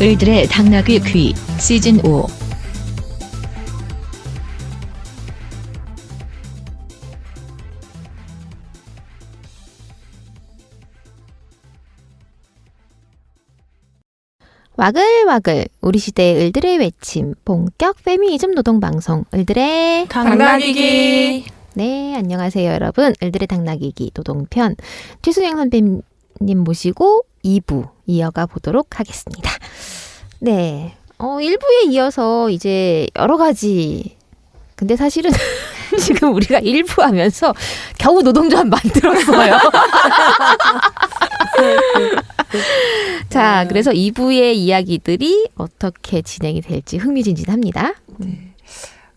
을들의 당나귀 귀 시즌 5. 와글와글 우리 시대의 을들의 외침 본격 페미니즘 노동방송 을들의 당나귀기. 네, 안녕하세요 여러분. 을들의 당나귀기 노동편 최수영 선배님 모시고 2부 이어가 보도록 하겠습니다. 네, 1부에 이어서 이제 여러 가지, 근데 사실은 지금 우리가 1부 하면서 겨우 노동조합 만들었어요. 자, 그래서 2부의 이야기들이 어떻게 진행이 될지 흥미진진합니다. 네.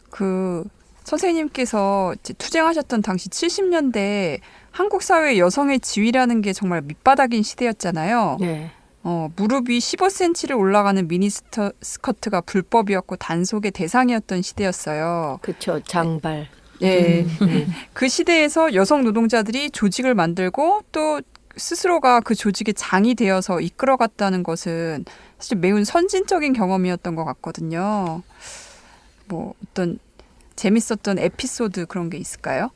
그 선생님께서 이제 투쟁하셨던 당시 70년대 한국 사회 여성의 지위라는 게 정말 밑바닥인 시대였잖아요. 네. 무릎이 15cm를 올라가는 미니 스커트가 불법이었고 단속의 대상이었던 시대였어요. 그렇죠. 장발. 네. 그 시대에서 여성 노동자들이 조직을 만들고 또 스스로가 그 조직의 장이 되어서 이끌어갔다는 것은 사실 매우 선진적인 경험이었던 것 같거든요. 뭐 어떤 재밌었던 에피소드 그런 게 있을까요?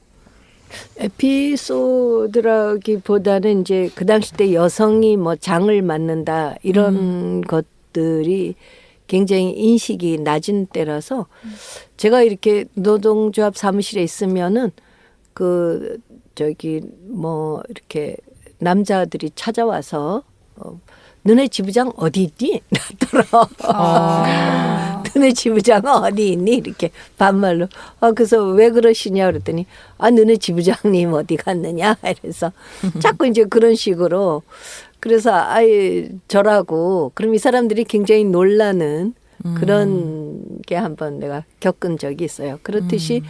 에피소드라기보다는 이제 그 당시 때 여성이 뭐 장을 맡는다 이런 것들이 굉장히 인식이 낮은 때라서 제가 이렇게 노동조합 사무실에 있으면은 그 저기 뭐 이렇게 남자들이 찾아와서 너네 지부장 어디 있니? 나더라. 너네 지부장은 어디 있니? 이렇게 반말로. 그래서 왜 그러시냐 그랬더니 너네 지부장님 어디 갔느냐? 이래서 자꾸 이제 그런 식으로. 그래서 저라고 그럼 이 사람들이 굉장히 놀라는 그런 게 한번 내가 겪은 적이 있어요. 그렇듯이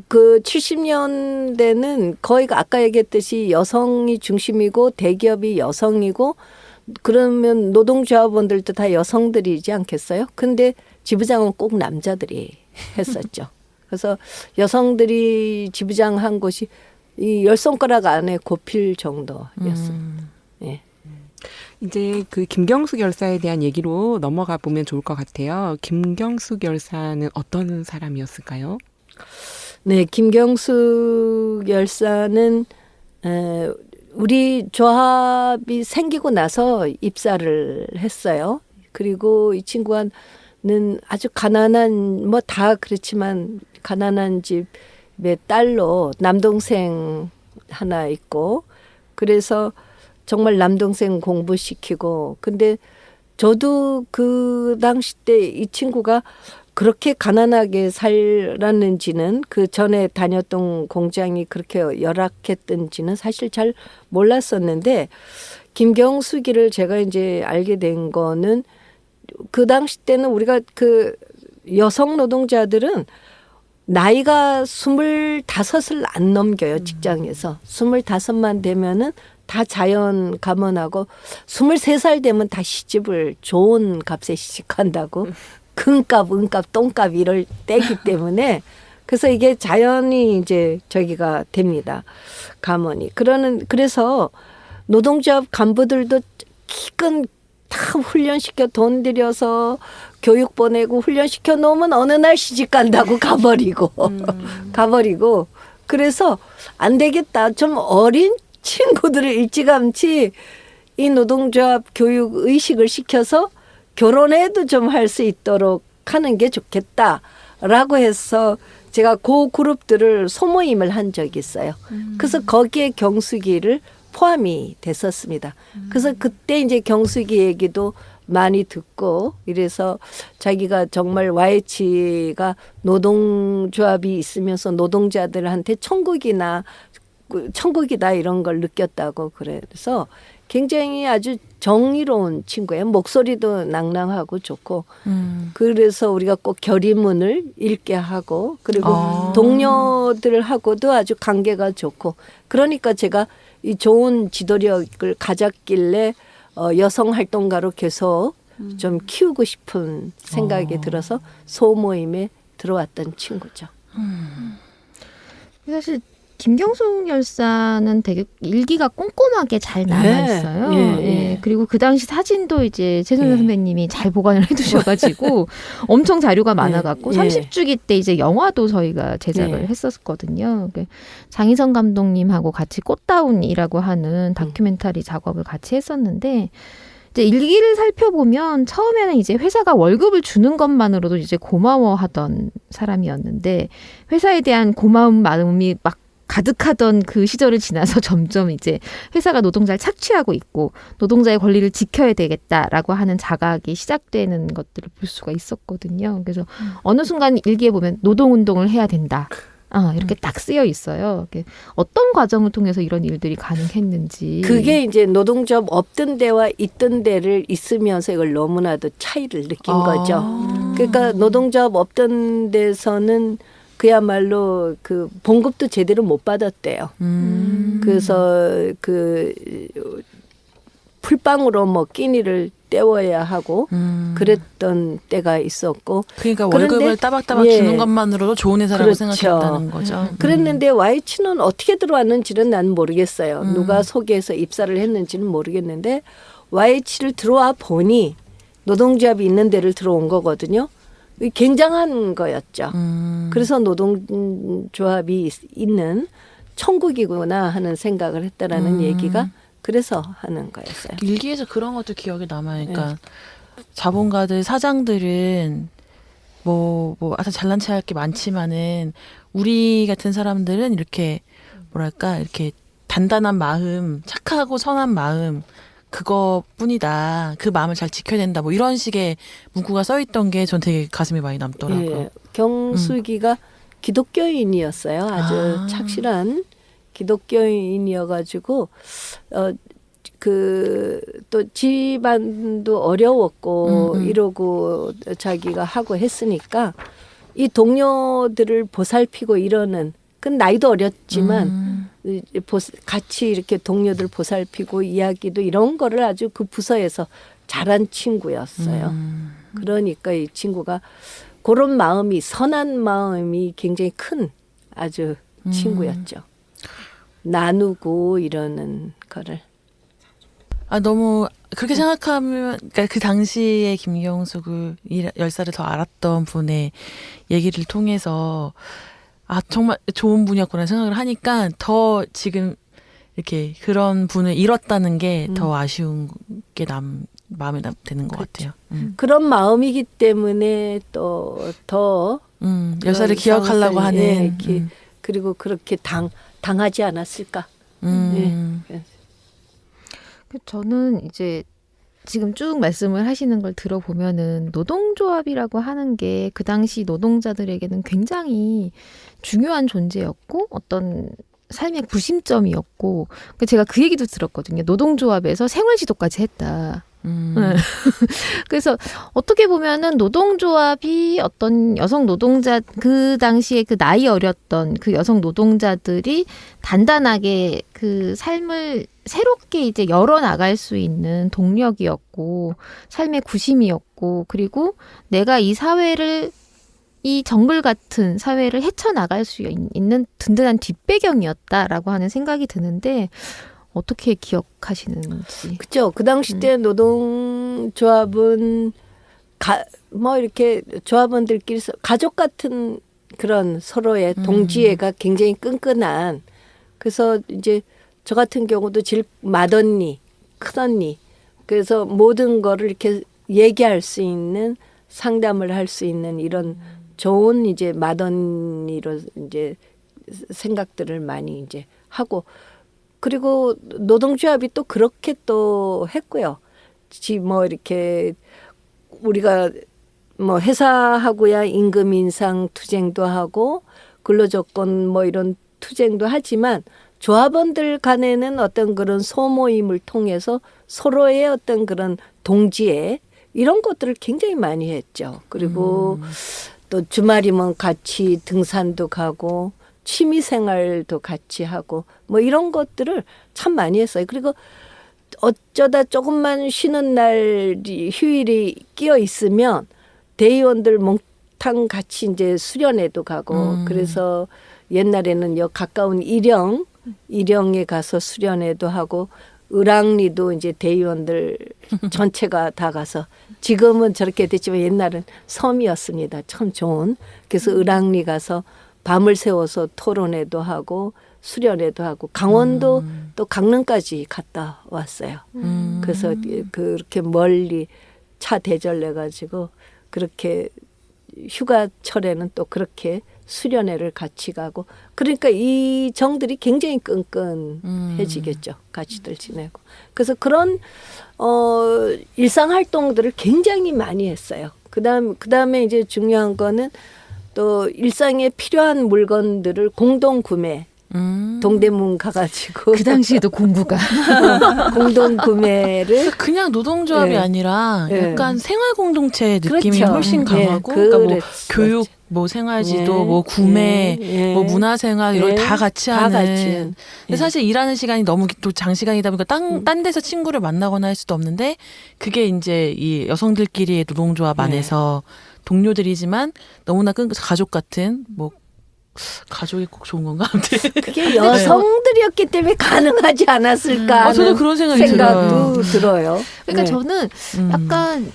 그 70년대는 거의 아까 얘기했듯이 여성이 중심이고 대기업이 여성이고 그러면 노동조합원들도 다 여성들이지 않겠어요? 근데 지부장은 꼭 남자들이 했었죠. 그래서 여성들이 지부장 한 곳이 이 10손가락 안에 꼽힐 정도였어요. 예. 이제 그 김경숙 열사에 대한 얘기로 넘어가 보면 좋을 것 같아요. 김경숙 열사는 어떤 사람이었을까요? 네, 김경숙 열사는 우리 조합이 생기고 나서 입사를 했어요. 그리고 이 친구는 아주 가난한 뭐 다 그렇지만 가난한 집의 딸로 남동생 하나 있고 그래서 정말 남동생 공부시키고 근데 저도 그 당시 때 이 친구가 그렇게 가난하게 살았는지는 그 전에 다녔던 공장이 그렇게 열악했던지는 사실 잘 몰랐었는데 김경숙이를 제가 이제 알게 된 거는 그 당시 때는 우리가 그 여성 노동자들은 나이가 25을 안 넘겨요. 직장에서. 25만 되면은 다 자연 감원하고 23살 되면 다 시집을 좋은 값에 시집간다고. 금값, 은값, 똥값 이럴 때기 때문에 그래서 이게 자연히 이제 저기가 됩니다. 감원이. 그래서 노동조합 간부들도 기껏 다 훈련시켜 돈 들여서 교육 보내고 훈련시켜 놓으면 어느 날 시집 간다고 가버리고 가버리고 그래서 안 되겠다. 좀 어린 친구들을 일찌감치 이 노동조합 교육 의식을 시켜서 결혼해도 좀 할 수 있도록 하는 게 좋겠다라고 해서 제가 그 그룹들을 소모임을 한 적이 있어요. 그래서 거기에 경숙이를 포함이 됐었습니다. 그래서 그때 이제 경숙이 얘기도 많이 듣고 이래서 자기가 정말 YH가 노동조합이 있으면서 노동자들한테 천국이다 이런 걸 느꼈다고 그래서 굉장히 아주 정의로운 친구예요. 목소리도 낭낭하고 좋고 그래서 우리가 꼭 결의문을 읽게 하고 그리고 동료들하고도 아주 관계가 좋고 그러니까 제가 이 좋은 지도력을 가졌길래 여성 활동가로 계속 좀 키우고 싶은 생각이 들어서 소모임에 들어왔던 친구죠. 사실 김경숙 열사는 되게 일기가 꼼꼼하게 잘 남아 있어요. 예. 그리고 그 당시 사진도 이제 최선우 선배님이 잘 보관을 해두셔가지고 엄청 자료가 많아갖고 30주기 때 이제 영화도 저희가 제작을 했었거든요. 장희성 감독님하고 같이 꽃다운이라고 하는 다큐멘터리 작업을 같이 했었는데. 이제 일기를 살펴보면 처음에는 이제 회사가 월급을 주는 것만으로도 이제 고마워하던 사람이었는데 회사에 대한 고마운 마음이 막 가득하던 그 시절을 지나서 점점 이제 회사가 노동자를 착취하고 있고 노동자의 권리를 지켜야 되겠다라고 하는 자각이 시작되는 것들을 볼 수가 있었거든요. 그래서 어느 순간 일기에 보면 노동운동을 해야 된다. 이렇게 딱 쓰여 있어요. 어떤 과정을 통해서 이런 일들이 가능했는지. 그게 이제 노동조합 없던 데와 있던 데를 있으면서 이걸 너무나도 차이를 느낀 거죠. 그러니까 노동조합 없던 데서는 그야말로 그 봉급도 제대로 못 받았대요. 그래서 그 풀빵으로 뭐 끼니를 때워야 하고 그랬던 때가 있었고. 그러니까 월급을 따박따박 주는 것만으로도 좋은 회사라고 생각했다는 거죠. 그랬는데 YH는 어떻게 들어왔는지는 난 모르겠어요. 누가 소개해서 입사를 했는지는 모르겠는데 YH를 들어와 보니 노동조합이 있는 데를 들어온 거거든요. 굉장한 거였죠. 그래서 노동조합이 있는 천국이구나 하는 생각을 했다라는 얘기가 그래서 하는 거였어요. 일기에서 그런 것도 기억에 남아요. 그러니까 자본가들, 사장들은 아주 잘난 체 할 게 많지만은 우리 같은 사람들은 이렇게 뭐랄까 이렇게 단단한 마음, 착하고 선한 마음 그거뿐이다. 그 마음을 잘 지켜야 된다. 뭐 이런 식의 문구가 써 있던 게 전 되게 가슴이 많이 남더라고요. 경숙이가 기독교인이었어요. 아주 착실한 기독교인이어가지고 또 집안도 어려웠고 이러고 자기가 하고 했으니까 이 동료들을 보살피고 이러는 그 나이도 어렸지만 같이 이렇게 동료들 보살피고 이야기도 이런 거를 아주 그 부서에서 잘한 친구였어요. 그러니까 이 친구가 그런 마음이 선한 마음이 굉장히 큰 아주 친구였죠. 나누고 이러는 거를. 너무 그렇게 생각하면 그러니까 그 당시에 김경숙을 열사를 더 알았던 분의 얘기를 통해서 정말 좋은 분이었구나 생각을 하니까 더 지금 이렇게 그런 분을 잃었다는 게 더 아쉬운 게 마음에 드는 것 같아요. 그런 마음이기 때문에 또 더 열사를 기억하려고 하는 그리고 그렇게 당하지 않았을까. 저는 이제 지금 쭉 말씀을 하시는 걸 들어보면은 노동조합이라고 하는 게 그 당시 노동자들에게는 굉장히 중요한 존재였고 어떤 삶의 구심점이었고 제가 그 얘기도 들었거든요. 노동조합에서 생활지도까지 했다. 그래서 어떻게 보면은 노동조합이 어떤 여성 노동자 그 당시에 그 나이 어렸던 그 여성 노동자들이 단단하게 그 삶을 새롭게 이제 열어나갈 수 있는 동력이었고 삶의 구심이었고 그리고 내가 이 사회를 이 정글 같은 사회를 헤쳐나갈 수 있는 든든한 뒷배경이었다라고 하는 생각이 드는데 어떻게 기억하시는지. 그렇죠. 그 당시 때 노동조합은 이렇게 조합원들끼리 가족 같은 그런 서로의 동지애가 굉장히 끈끈한. 그래서 이제 저 같은 경우도 제일 맏언니, 큰언니. 그래서 모든 거를 이렇게 얘기할 수 있는 상담을 할 수 있는 이런 좋은 이제 맏언니로 이제 생각들을 많이 이제 하고 그리고 노동조합이 또 그렇게 또 했고요. 이렇게 우리가 회사하고야 임금 인상 투쟁도 하고 근로조건 이런 투쟁도 하지만 조합원들 간에는 어떤 그런 소모임을 통해서 서로의 어떤 그런 동지애 이런 것들을 굉장히 많이 했죠. 그리고 또 주말이면 같이 등산도 가고 취미생활도 같이 하고 이런 것들을 참 많이 했어요. 그리고 어쩌다 조금만 쉬는 날 휴일이 끼어 있으면 대의원들 몽탕 같이 이제 수련회도 가고 그래서 옛날에는 요 가까운 일영에 가서 수련회도 하고 을왕리도 이제 대의원들 전체가 다 가서 지금은 저렇게 됐지만 옛날은 섬이었습니다. 참 좋은. 그래서 을왕리 가서 밤을 새워서 토론회도 하고 수련회도 하고 강원도 또 강릉까지 갔다 왔어요. 그래서 그렇게 멀리 차 대절내 가지고 그렇게 휴가철에는 또 그렇게 수련회를 같이 가고 그러니까 이 정들이 굉장히 끈끈해지겠죠. 같이들 지내고. 그래서 그런 일상 활동들을 굉장히 많이 했어요. 그다음에 이제 중요한 거는 또 일상에 필요한 물건들을 공동 구매. 동대문 가가지고 그 당시에도 공부가 공동 구매를 그냥 노동조합이 네. 아니라 네. 약간 생활 공동체 느낌이 그렇죠. 훨씬 네, 강하고 그러니까 뭐 그랬었죠. 교육, 뭐 생활지도, 네. 뭐 구매, 네. 뭐 문화생활 이런 네. 다 같이 다 하는. 같이. 근데 네. 사실 일하는 시간이 너무 또 장시간이다 보니까 딴 데서 친구를 만나거나 할 수도 없는데 그게 이제 이 여성들끼리의 노동조합 네. 안에서 동료들이지만 너무나 가족 같은 뭐 가족이 꼭 좋은 건가? 아무튼 그게 여성들이었기 때문에 가능하지 않았을까 하는 저도 그런 생각이 생각도 들어요. 그러니까 네. 저는 약간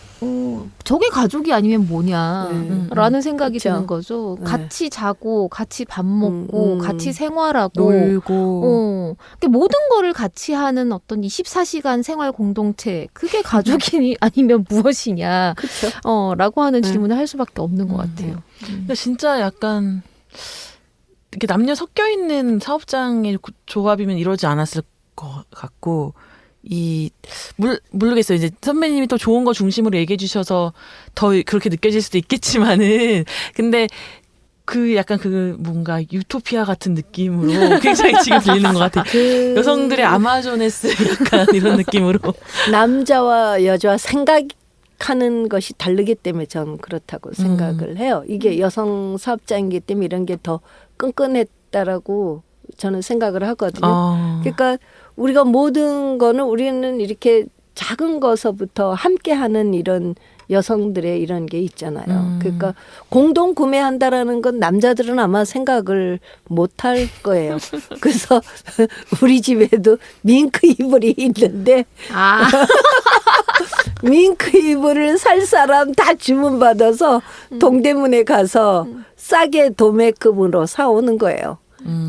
저게 가족이 아니면 뭐냐라는 생각이 그쵸. 드는 거죠. 네. 같이 자고 같이 밥 먹고 같이 생활하고 놀고 그러니까 모든 거를 같이 하는 어떤 24시간 생활 공동체 그게 가족이 아니면 무엇이냐 그렇죠. 라고 하는 질문을 할 수밖에 없는 것 같아요. 근데 진짜 약간 이렇게 남녀 섞여 있는 사업장의 조합이면 이러지 않았을 것 같고 모르겠어요. 이제 선배님이 또 좋은 거 중심으로 얘기해 주셔서 더 그렇게 느껴질 수도 있겠지만은 근데 그 약간 그 뭔가 유토피아 같은 느낌으로 굉장히 지금 들리는 것 같아요. 여성들의 아마존에스 약간 이런 느낌으로 남자와 여자와 생각하는 것이 다르기 때문에 저는 그렇다고 생각을 해요. 이게 여성 사업장이기 때문에 이런 게 더 끈끈했다라고 저는 생각을 하거든요. 그러니까 우리가 모든 거는 우리는 이렇게 작은 거서부터 함께하는 이런 여성들의 이런 게 있잖아요. 그러니까 공동 구매한다라는 건 남자들은 아마 생각을 못 할 거예요. 그래서 우리 집에도 밍크 이불이 있는데 밍크 이불을 살 사람 다 주문 받아서 동대문에 가서 싸게 도매금으로 사오는 거예요.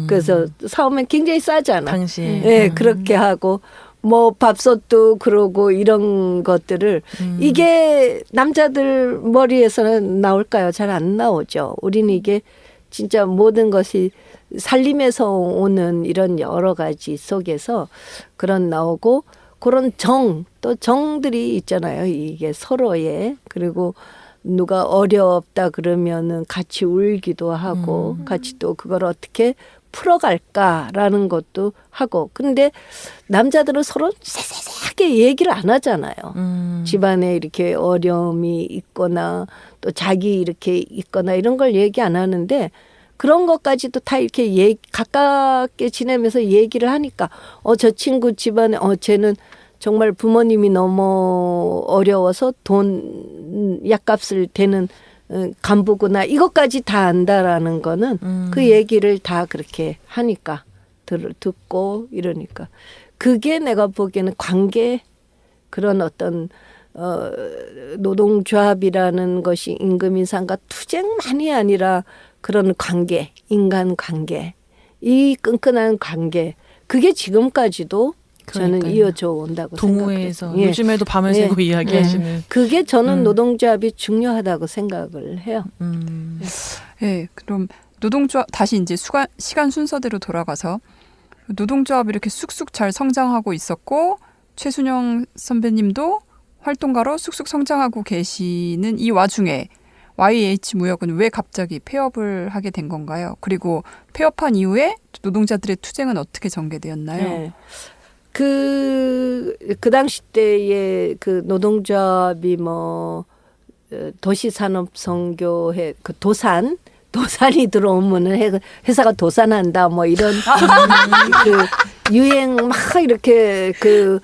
그래서 사오면 굉장히 싸잖아. 당시에 네, 그렇게 하고 뭐 밥솥도 그러고 이런 것들을 이게 남자들 머리에서는 나올까요? 잘 안 나오죠. 우리는 이게 진짜 모든 것이 살림에서 오는 이런 여러 가지 속에서 그런 나오고 그런 또 정들이 있잖아요. 이게 서로의 그리고 누가 어렵다 그러면은 같이 울기도 하고 같이 또 그걸 어떻게 풀어갈까라는 것도 하고. 근데 남자들은 서로 세세하게 얘기를 안 하잖아요. 집안에 이렇게 어려움이 있거나 또 자기 이렇게 있거나 이런 걸 얘기 안 하는데 그런 것까지도 다 이렇게 가깝게 지내면서 얘기를 하니까 저 친구 집안에 쟤는 정말 부모님이 너무 어려워서 돈 약값을 대는 간부구나 이것까지 다 안다라는 거는 그 얘기를 다 그렇게 하니까 듣고 이러니까 그게 내가 보기에는 관계 그런 어떤 노동조합이라는 것이 임금인상과 투쟁만이 아니라 그런 관계 인간관계 이 끈끈한 관계 그게 지금까지도 저는 그러니까요. 이어져 온다고 동호회에서 생각해요. 요즘에도 밤을 새고 이야기하시는 그게 저는 노동조합이 중요하다고 생각을 해요. 네, 그럼 노동조합 다시 이제 시간 순서대로 돌아가서 노동조합이 이렇게 쑥쑥 잘 성장하고 있었고 최순영 선배님도 활동가로 쑥쑥 성장하고 계시는 이 와중에 YH무역은 왜 갑자기 폐업을 하게 된 건가요? 그리고 폐업한 이후에 노동자들의 투쟁은 어떻게 전개되었나요? 네. 그 당시 때에 그 노동조합이 뭐 도시산업선교회 그 도산이 들어오면은 회사가 도산한다 뭐 이런 그 유행 막 이렇게 그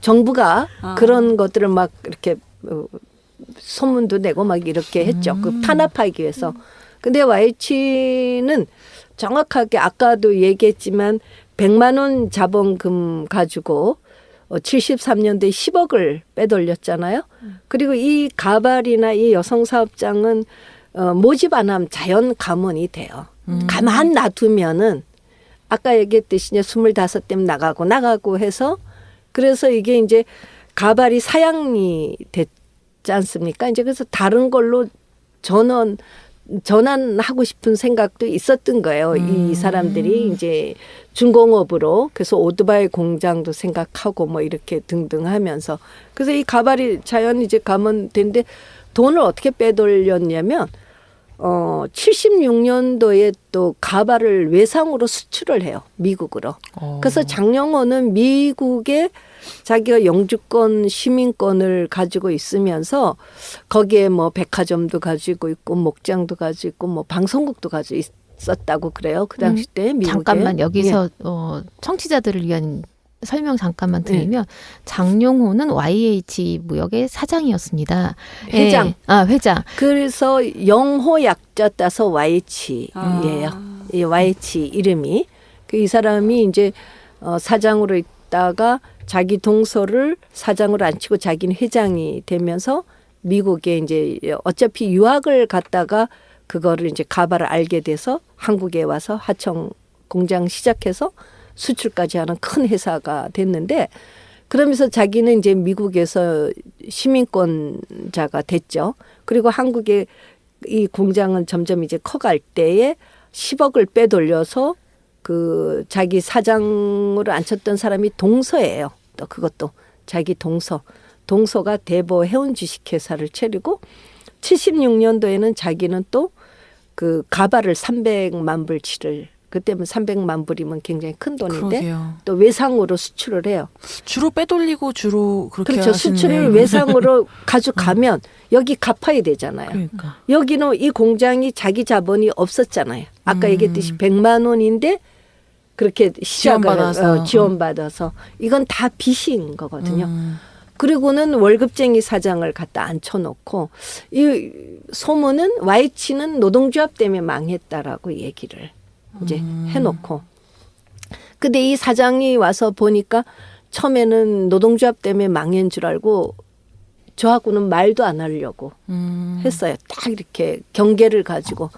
정부가 그런 것들을 막 이렇게 소문도 내고 막 이렇게 했죠. 그 탄압하기 위해서. 근데 YH는 정확하게 아까도 얘기했지만 100만 원 자본금 가지고 73년도에 10억을 빼돌렸잖아요. 그리고 이 가발이나 이 여성 사업장은 모집 안 하면 자연 감원이 돼요. 가만 놔두면은 아까 얘기했듯이 이제 25댐 나가고 해서 그래서 이게 이제 가발이 사양이 됐지 않습니까? 이제 그래서 다른 걸로 전환하고 싶은 생각도 있었던 거예요. 이 사람들이 이제 중공업으로 그래서 오토바이 공장도 생각하고 뭐 이렇게 등등 하면서 그래서 이 가발이 자연 이제 감원된데 돈을 어떻게 빼돌렸냐면 76년도에 또 가발을 외상으로 수출을 해요. 미국으로. 그래서 장영호는 미국에 자기가 영주권, 시민권을 가지고 있으면서 거기에 뭐 백화점도 가지고 있고 목장도 가지고 있고 뭐 방송국도 가지고 있었다고 그래요. 그 당시 때 미국에. 잠깐만 여기서 청취자들을 위한 설명 잠깐만 드리면 장용호는 YH 무역의 사장이었습니다. 회장. 예. 회장. 그래서 영호 약자 따서 YH예요. 이 YH 이름이. 이 사람이 이제 사장으로 있다가 자기 동서를 사장으로 앉히고 자기는 회장이 되면서 미국에 이제 어차피 유학을 갔다가 그거를 이제 가발을 알게 돼서 한국에 와서 하청 공장 시작해서 수출까지 하는 큰 회사가 됐는데 그러면서 자기는 이제 미국에서 시민권자가 됐죠. 그리고 한국에 이 공장은 점점 이제 커갈 때에 10억을 빼돌려서 그 자기 사장으로 앉혔던 사람이 동서예요. 또 그것도 자기 동서가 대보 해운 주식회사를 차리고 76년도에는 자기는 또 그 가발을 300만 불치를 그때면 300만 불이면 굉장히 큰 돈인데 그러게요. 또 외상으로 수출을 해요. 주로 빼돌리고 주로 그렇게 그렇죠. 하시네. 수출을 외상으로 가져가면 여기 갚아야 되잖아요. 그러니까. 여기는 이 공장이 자기 자본이 없었잖아요. 아까 얘기했듯이 100만 원인데 그렇게 시작을 지원받아서 이건 다 빚인 거거든요. 그리고는 월급쟁이 사장을 갖다 앉혀놓고 이 소문은 YH는 노동조합 때문에 망했다라고 얘기를 이제 해놓고 근데 이 사장이 와서 보니까 처음에는 노동조합 때문에 망한 줄 알고 저하고는 말도 안 하려고 했어요. 딱 이렇게 경계를 가지고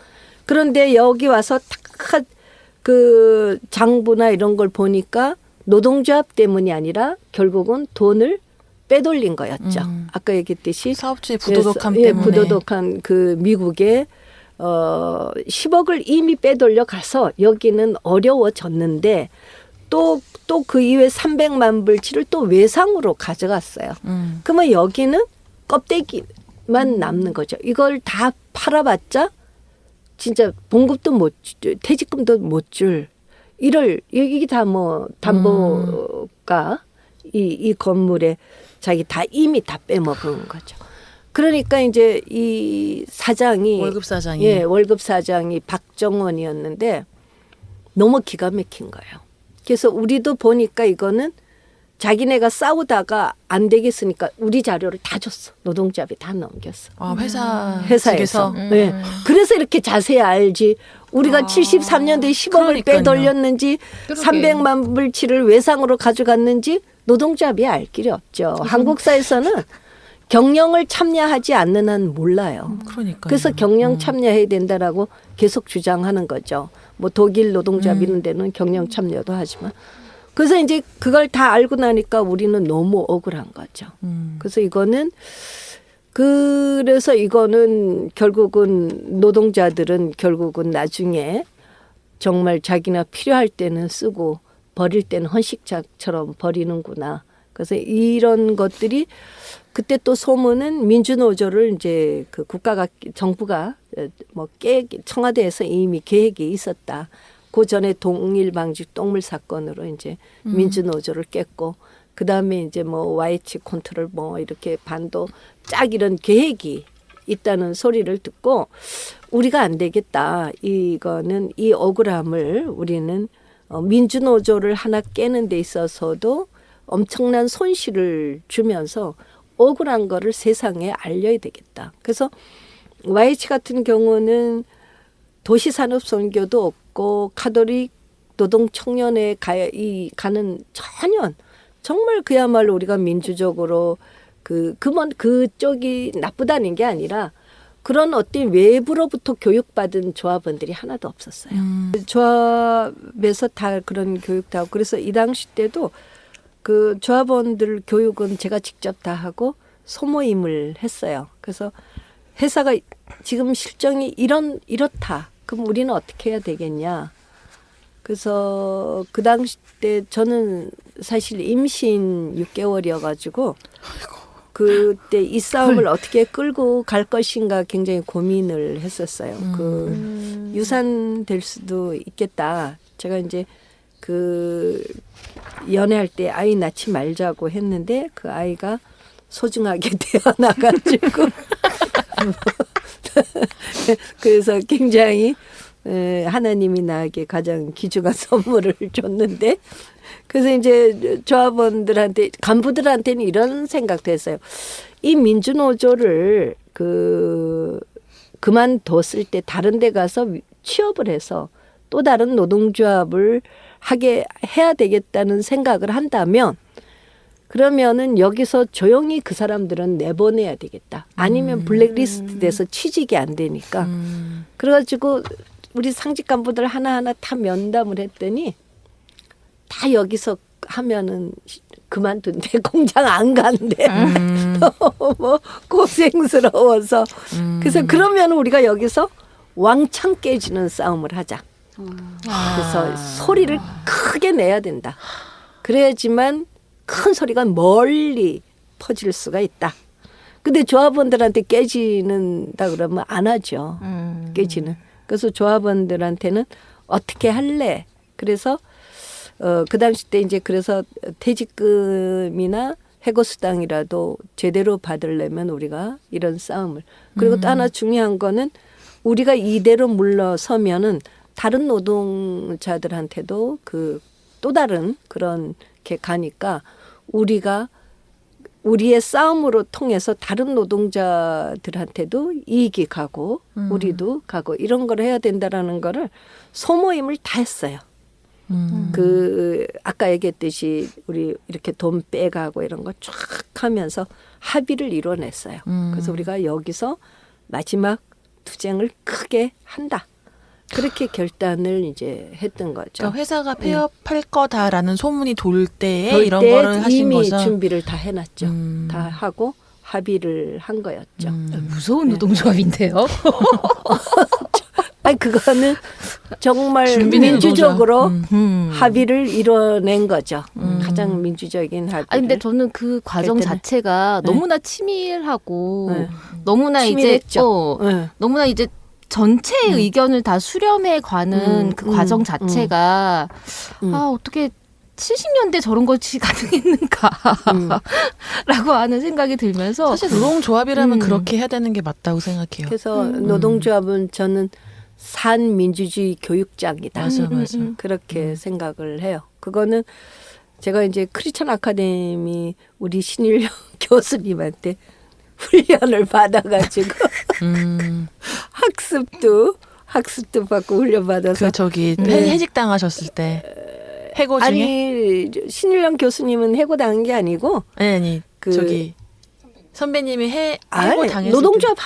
그런데 여기 와서 딱 그 장부나 이런 걸 보니까 노동조합 때문이 아니라 결국은 돈을 빼돌린 거였죠. 아까 얘기했듯이 사업주의 부도덕함 예, 때문에. 부도덕한 그 미국에 10억을 이미 빼돌려 가서 여기는 어려워졌는데 또 그 이후에 300만 불치를 또 외상으로 가져갔어요. 그러면 여기는 껍데기만 남는 거죠. 이걸 다 팔아봤자 진짜 봉급도 못 줄, 퇴직금도 못 줄. 이게 다 뭐 담보가 이 건물에 자기 다 이미 다 빼먹은 거죠. 그러니까 이제 이 사장이 월급 사장이. 예, 월급 사장이 박정원이었는데 너무 기가 막힌 거예요. 그래서 우리도 보니까 이거는 자기네가 싸우다가 안 되겠으니까 우리 자료를 다 줬어. 노동조합이 다 넘겼어. 회사에서. 회사에서. 네. 그래서 이렇게 자세히 알지. 우리가 73년도에 10억을 그러니까요. 빼돌렸는지 300만 불치를 외상으로 가져갔는지 노동조합이 알 길이 없죠. 한국사에서는 경영을 참여하지 않는 한 몰라요. 그러니까요. 그래서 경영 참여해야 된다라고 계속 주장하는 거죠. 뭐 독일 노동조합 이런 데는 경영 참여도 하지만. 그래서 이제 그걸 다 알고 나니까 우리는 너무 억울한 거죠. 그래서 그래서 이거는 결국은 노동자들은 결국은 나중에 정말 자기나 필요할 때는 쓰고 버릴 때는 헌식자처럼 버리는구나. 그래서 이런 것들이 그때 또 소문은 민주노조를 이제 그 정부가 뭐 청와대에서 이미 계획이 있었다. 그 전에 동일방직 똥물 사건으로 이제 민주노조를 깼고 그 다음에 이제 뭐 YH 컨트롤 뭐 이렇게 반도 쫙 이런 계획이 있다는 소리를 듣고 우리가 안 되겠다. 이거는 이 억울함을 우리는 민주노조를 하나 깨는 데 있어서도 엄청난 손실을 주면서 억울한 거를 세상에 알려야 되겠다. 그래서 YH 같은 경우는 도시산업선교도 없고 가톨릭 노동 청년에 가는 전혀 정말 그야말로 우리가 민주적으로 그쪽이 나쁘다는 게 아니라 그런 어떤 외부로부터 교육받은 조합원들이 하나도 없었어요. 조합에서 다 그런 교육도 하고 그래서 이 당시 때도 그 조합원들 교육은 제가 직접 다 하고 소모임을 했어요. 그래서 회사가 지금 실정이 이렇다. 그럼 우리는 어떻게 해야 되겠냐. 그래서 그 당시 때 저는 사실 임신 6개월이어가지고 그때 이 싸움을 어떻게 끌고 갈 것인가 굉장히 고민을 했었어요. 그 유산될 수도 있겠다. 제가 이제 그 연애할 때 아이 낳지 말자고 했는데 그 아이가 소중하게 태어나가지고 그래서 굉장히 하나님이 나에게 가장 귀중한 선물을 줬는데 그래서 이제 조합원들한테 간부들한테는 이런 생각도 했어요. 이 민주노조를 그만뒀을 때 다른 데 가서 취업을 해서 또 다른 노동조합을 하게 해야 되겠다는 생각을 한다면 그러면은 여기서 조용히 그 사람들은 내보내야 되겠다. 아니면 블랙리스트 돼서 취직이 안 되니까. 그래가지고 우리 상직 간부들 하나하나 다 면담을 했더니 다 여기서 하면은 그만둔대. 공장 안 간대. 너무 고생스러워서. 그래서 그러면 우리가 여기서 왕창 깨지는 싸움을 하자. 그래서 소리를 크게 내야 된다. 그래야지만 큰 소리가 멀리 퍼질 수가 있다. 근데 조합원들한테 깨지는다 그러면 안 하죠. 깨지는. 그래서 조합원들한테는 어떻게 할래? 그래서 그 당시 때 이제 그래서 퇴직금이나 해고수당이라도 제대로 받으려면 우리가 이런 싸움을. 그리고 또 하나 중요한 거는 우리가 이대로 물러서면은 다른 노동자들한테도 또 다른 그런 게 가니까 우리가 우리의 싸움으로 통해서 다른 노동자들한테도 이익이 가고 우리도 가고 이런 걸 해야 된다라는 거를 소모임을 다 했어요. 아까 얘기했듯이 우리 이렇게 돈 빼가고 이런 거 쫙 하면서 합의를 이뤄냈어요. 그래서 우리가 여기서 마지막 투쟁을 크게 한다. 그렇게 결단을 이제 했던 거죠. 그러니까 회사가 폐업할 거다라는 소문이 돌 때에 이런 거를 하신 이미 거죠. 준비를 다 해놨죠. 다 하고 합의를 한 거였죠. 무서운 노동조합인데요. 아니 그거는 정말 준비된 민주적으로 노조. 합의를 이뤄낸 거죠. 가장 민주적인 합의를. 아니 근데 저는 그 과정 그랬더니. 자체가 네. 너무나 치밀하고 네. 너무나 치밀했죠. 네. 너무나 이제 전체의 의견을 다 수렴해 가는 그 과정 자체가 어떻게 70년대 저런 것이 가능했는가 라고 하는 생각이 들면서 사실 노동조합이라면 그렇게 해야 되는 게 맞다고 생각해요. 그래서 노동조합은 저는 산민주주의 교육장이다. 맞아. 그렇게 생각을 해요. 그거는 제가 이제 크리스천 아카데미 우리 신일영 교수님한테 훈련을 받아가지고 학습도 받고 훈련 받아서 해직 당하셨을 때 해고 중에 아니 신일영 교수님은 해고 당한 게 아니고 아니 선배님이 해고 당했을 노동조합 때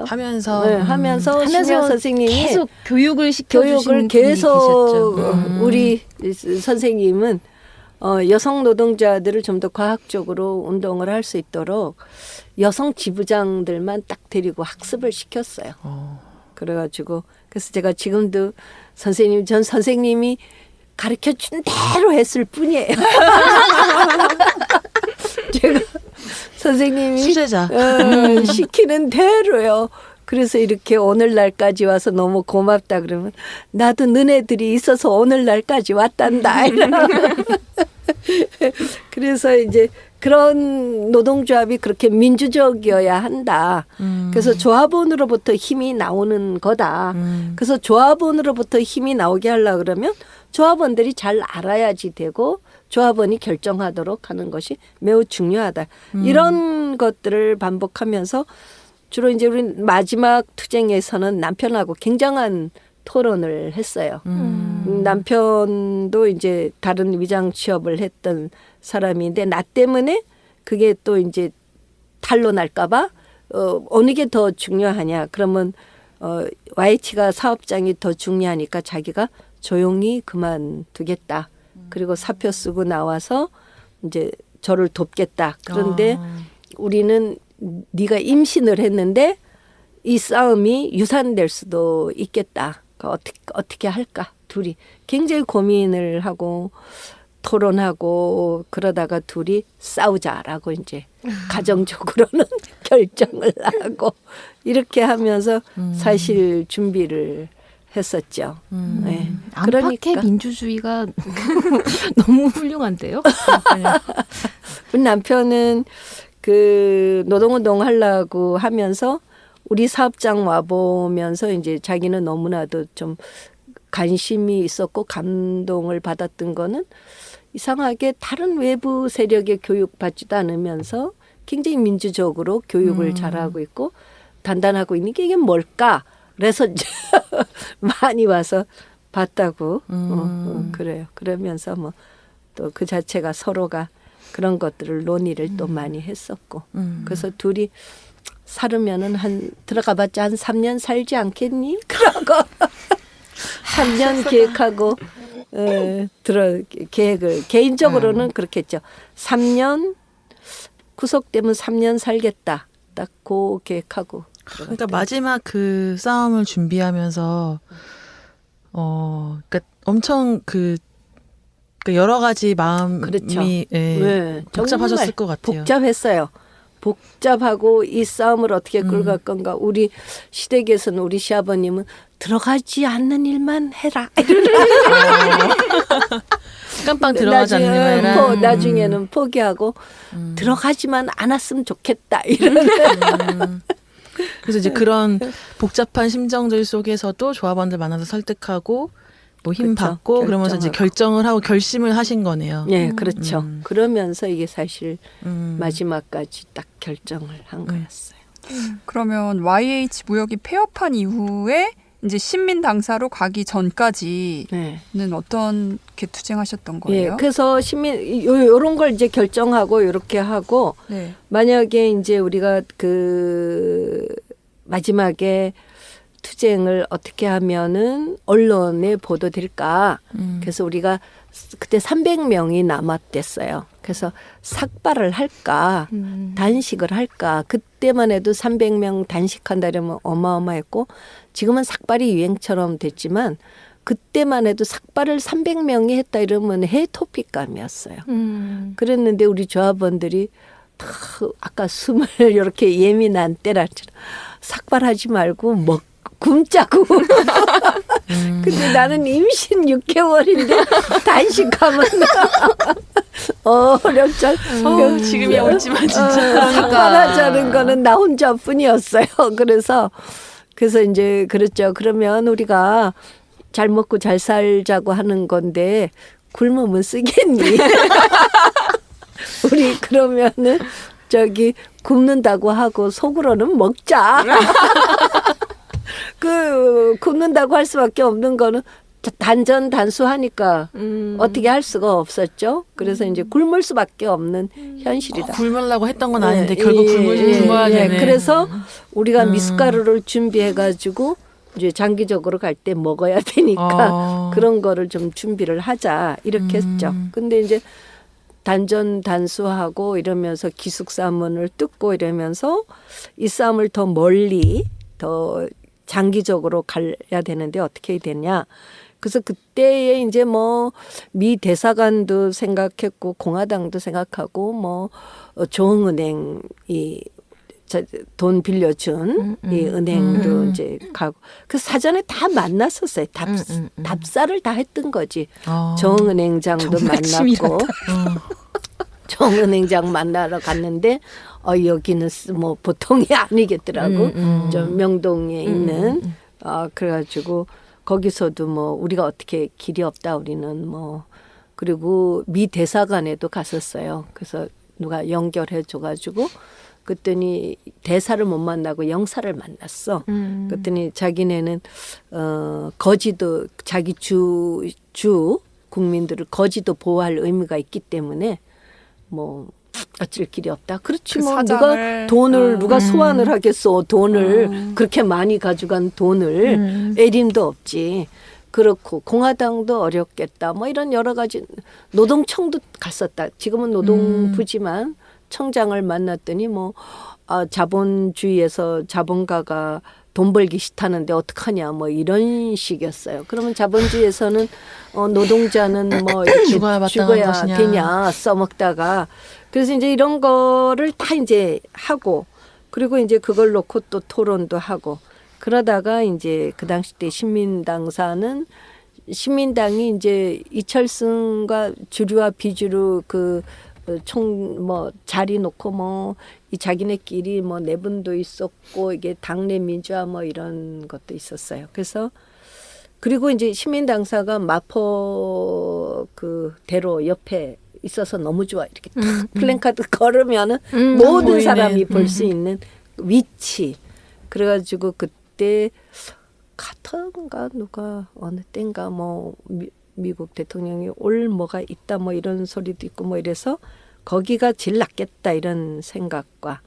하면서 신일영 선생님이 계속 교육을 시켜주신 교육을 분이 계속 계셨죠. 우리 선생님은 여성 노동자들을 좀 더 과학적으로 운동을 할 수 있도록 여성 지부장들만 딱 데리고 학습을 시켰어요. 그래가지고 그래서 제가 지금도 전 선생님이 가르쳐 준 대로 했을 뿐이에요. 제가 선생님이 수제자 시키는 대로요. 그래서 이렇게 오늘날까지 와서 너무 고맙다 그러면 나도 너네들이 있어서 오늘날까지 왔단다. 그래서 이제 그런 노동조합이 그렇게 민주적이어야 한다. 그래서 조합원으로부터 힘이 나오는 거다. 그래서 조합원으로부터 힘이 나오게 하려고 그러면 조합원들이 잘 알아야지 되고 조합원이 결정하도록 하는 것이 매우 중요하다. 이런 것들을 반복하면서 주로 이제 우리 마지막 투쟁에서는 남편하고 굉장한 토론을 했어요. 남편도 이제 다른 위장 취업을 했던 사람인데 나 때문에 그게 또 이제 탈로 날까봐 어느 게 더 중요하냐. 그러면 YH가 사업장이 더 중요하니까 자기가 조용히 그만두겠다. 그리고 사표 쓰고 나와서 이제 저를 돕겠다. 그런데 우리는 네가 임신을 했는데 이 싸움이 유산될 수도 있겠다. 어떻게 할까? 둘이 굉장히 고민을 하고 토론하고 그러다가 둘이 싸우자라고 이제 가정적으로는 결정을 하고 이렇게 하면서 사실 준비를 했었죠. 네. 안팎의 민주주의가 너무 훌륭한데요. 우리 남편은 그 노동운동 하려고 하면서 우리 사업장 와보면서 이제 자기는 너무나도 좀 관심이 있었고 감동을 받았던 거는 이상하게 다른 외부 세력의 교육받지도 않으면서 굉장히 민주적으로 교육을 잘하고 있고 단단하고 있는 게 이게 뭘까? 그래서 이제 많이 와서 봤다고 그래요. 그러면서 뭐 또 그 자체가 서로가 그런 것들을 논의를 또 많이 했었고 그래서 둘이 살으면은 들어가봤자 한 3년 살지 않겠니? 그러고 3년 계획하고 계획을 개인적으로는 그렇게 했죠. 3년 구속되면 3년 살겠다. 딱 그 계획하고. 그러니까 마지막 그 싸움을 준비하면서 그러니까 엄청 여러 가지 마음이 그렇죠. 복잡하셨을 것 같아요. 복잡했어요. 복잡하고 이 싸움을 어떻게 끌어갈 건가. 우리 시댁에서는 우리 시아버님은 들어가지 않는 일만 해라. 깜빵 들어가지 않는 일만 해라. 나중에는 포기하고 들어가지만 않았으면 좋겠다. 이런. 그래서 이제 그런 복잡한 심정들 속에서도 조합원들 만나서 설득하고 뭐 힘 그렇죠. 받고 그러면서 이제 결정을 하고 결심을 하신 거네요. 네, 그렇죠. 그러면서 이게 사실 마지막까지 딱 결정을 한 거였어요. 그러면 YH 무역이 폐업한 이후에 이제 신민 당사로 가기 전까지는 네. 어떻게 투쟁하셨던 예, 거예요? 그래서 요런 걸 이제 결정하고 요렇게 하고 네. 만약에 이제 우리가 그 마지막에 투쟁을 어떻게 하면은 언론에 보도될까. 그래서 우리가 그때 300명이 남았댔어요. 그래서 삭발을 할까, 단식을 할까. 그때만 해도 300명 단식한다면 어마어마했고 지금은 삭발이 유행처럼 됐지만 그때만 해도 삭발을 300명이 했다 이러면 해토픽감이었어요. 그랬는데 우리 조합원들이 다 아까 숨을 이렇게 예민한 때라처럼 삭발하지 말고 굶자고. 근데 나는 임신 6개월인데 단식하면 어렵죠. 지금이야 옳지만 진짜. 삭발하자는 거는 나 혼자뿐이었어요. 그래서 이제 그랬죠. 그러면 우리가 잘 먹고 잘 살자고 하는 건데 굶으면 쓰겠니? 우리 그러면은 굶는다고 하고 속으로는 먹자. 굶는다고 할 수밖에 없는 거는 단전 단수하니까 어떻게 할 수가 없었죠. 그래서 이제 굶을 수밖에 없는 현실이다. 굶으려고 했던 건 아닌데 결국 굶어야 되네. 그래서 우리가 미숫가루를 준비해가지고 이제 장기적으로 갈 때 먹어야 되니까 그런 거를 좀 준비를 하자 이렇게 했죠. 근데 이제 단전 단수하고 이러면서 기숙사문을 뜯고 이러면서 이 싸움을 더 멀리 더 장기적으로 가야 되는데 어떻게 해야 되냐. 그래서 그때에 이제 미 대사관도 생각했고 공화당도 생각하고 조흥은행이 돈 빌려준 이 은행도 이제 가고 그 사전에 다 만났었어요. 답사를 다 했던 거지. 조흥은행장도 만났고 조흥은행장 만나러 갔는데 여기는 보통이 아니겠더라고. 좀 명동에 있는 그래가지고 거기서도 우리가 어떻게 길이 없다 우리는 그리고 미 대사관에도 갔었어요. 그래서 누가 연결해 줘가지고 그랬더니 대사를 못 만나고 영사를 만났어. 그랬더니 자기네는 거지도 자기 주 국민들을 거지도 보호할 의무가 있기 때문에 뭐 어쩔 길이 없다. 그렇지 그 뭐 사장을, 누가 돈을 누가 소환을 하겠어. 돈을 그렇게 많이 가져간 돈을 애림도 없지. 그렇고 공화당도 어렵겠다. 뭐 이런 여러 가지 노동청도 갔었다. 지금은 노동부지만 청장을 만났더니 뭐 자본주의에서 자본가가 돈 벌기 싫다는데 어떡하냐 뭐 이런 식이었어요. 그러면 자본주의에서는 노동자는 뭐 이렇게 죽어야 마땅한 것이냐. 되냐 써먹다가 그래서 이제 이런 거를 다 이제 하고 그리고 이제 그걸 놓고 또 토론도 하고 그러다가 이제 그 당시 때 신민당사는 신민당이 이제 이철승과 주류와 비주류 그 뭐 자리 놓고 뭐 이 자기네끼리 뭐 내분도 있었고 이게 당내 민주화 뭐 이런 것도 있었어요. 그래서 그리고 이제 시민당사가 마포 그 대로 옆에 있어서 너무 좋아. 이렇게 탁 플랜카드 걸으면은 모든 보이는. 사람이 볼 수 있는 위치. 그래가지고 그때 카터인가 누가 어느 때인가 뭐 미국 대통령이 올 뭐가 있다 뭐 이런 소리도 있고 뭐 이래서 거기가 제일 낫겠다 이런 생각과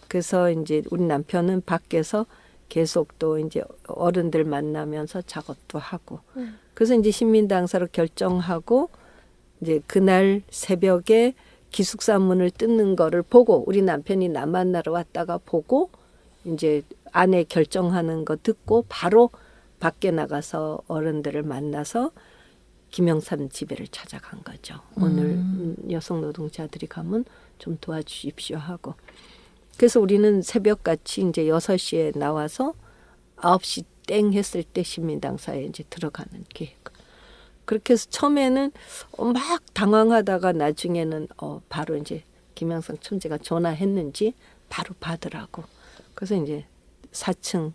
그래서 이제 우리 남편은 밖에서 계속 또 이제 어른들 만나면서 작업도 하고 그래서 이제 신민당사로 결정하고 이제 그날 새벽에 기숙사 문을 뜯는 거를 보고 우리 남편이 나 만나러 왔다가 보고 이제 아내 결정하는 거 듣고 바로 밖에 나가서 어른들을 만나서 김영삼 집에를 찾아간 거죠. 오늘 여성 노동자들이 가면 좀 도와주십시오 하고. 그래서 우리는 새벽같이 이제 6시에 나와서 9시 땡 했을 때 시민당사에 이제 들어가는 계획. 그렇게 해서 처음에는 막 당황하다가 나중에는 바로 이제 김영삼 첨지가 전화했는지 바로 받으라고. 그래서 이제 4층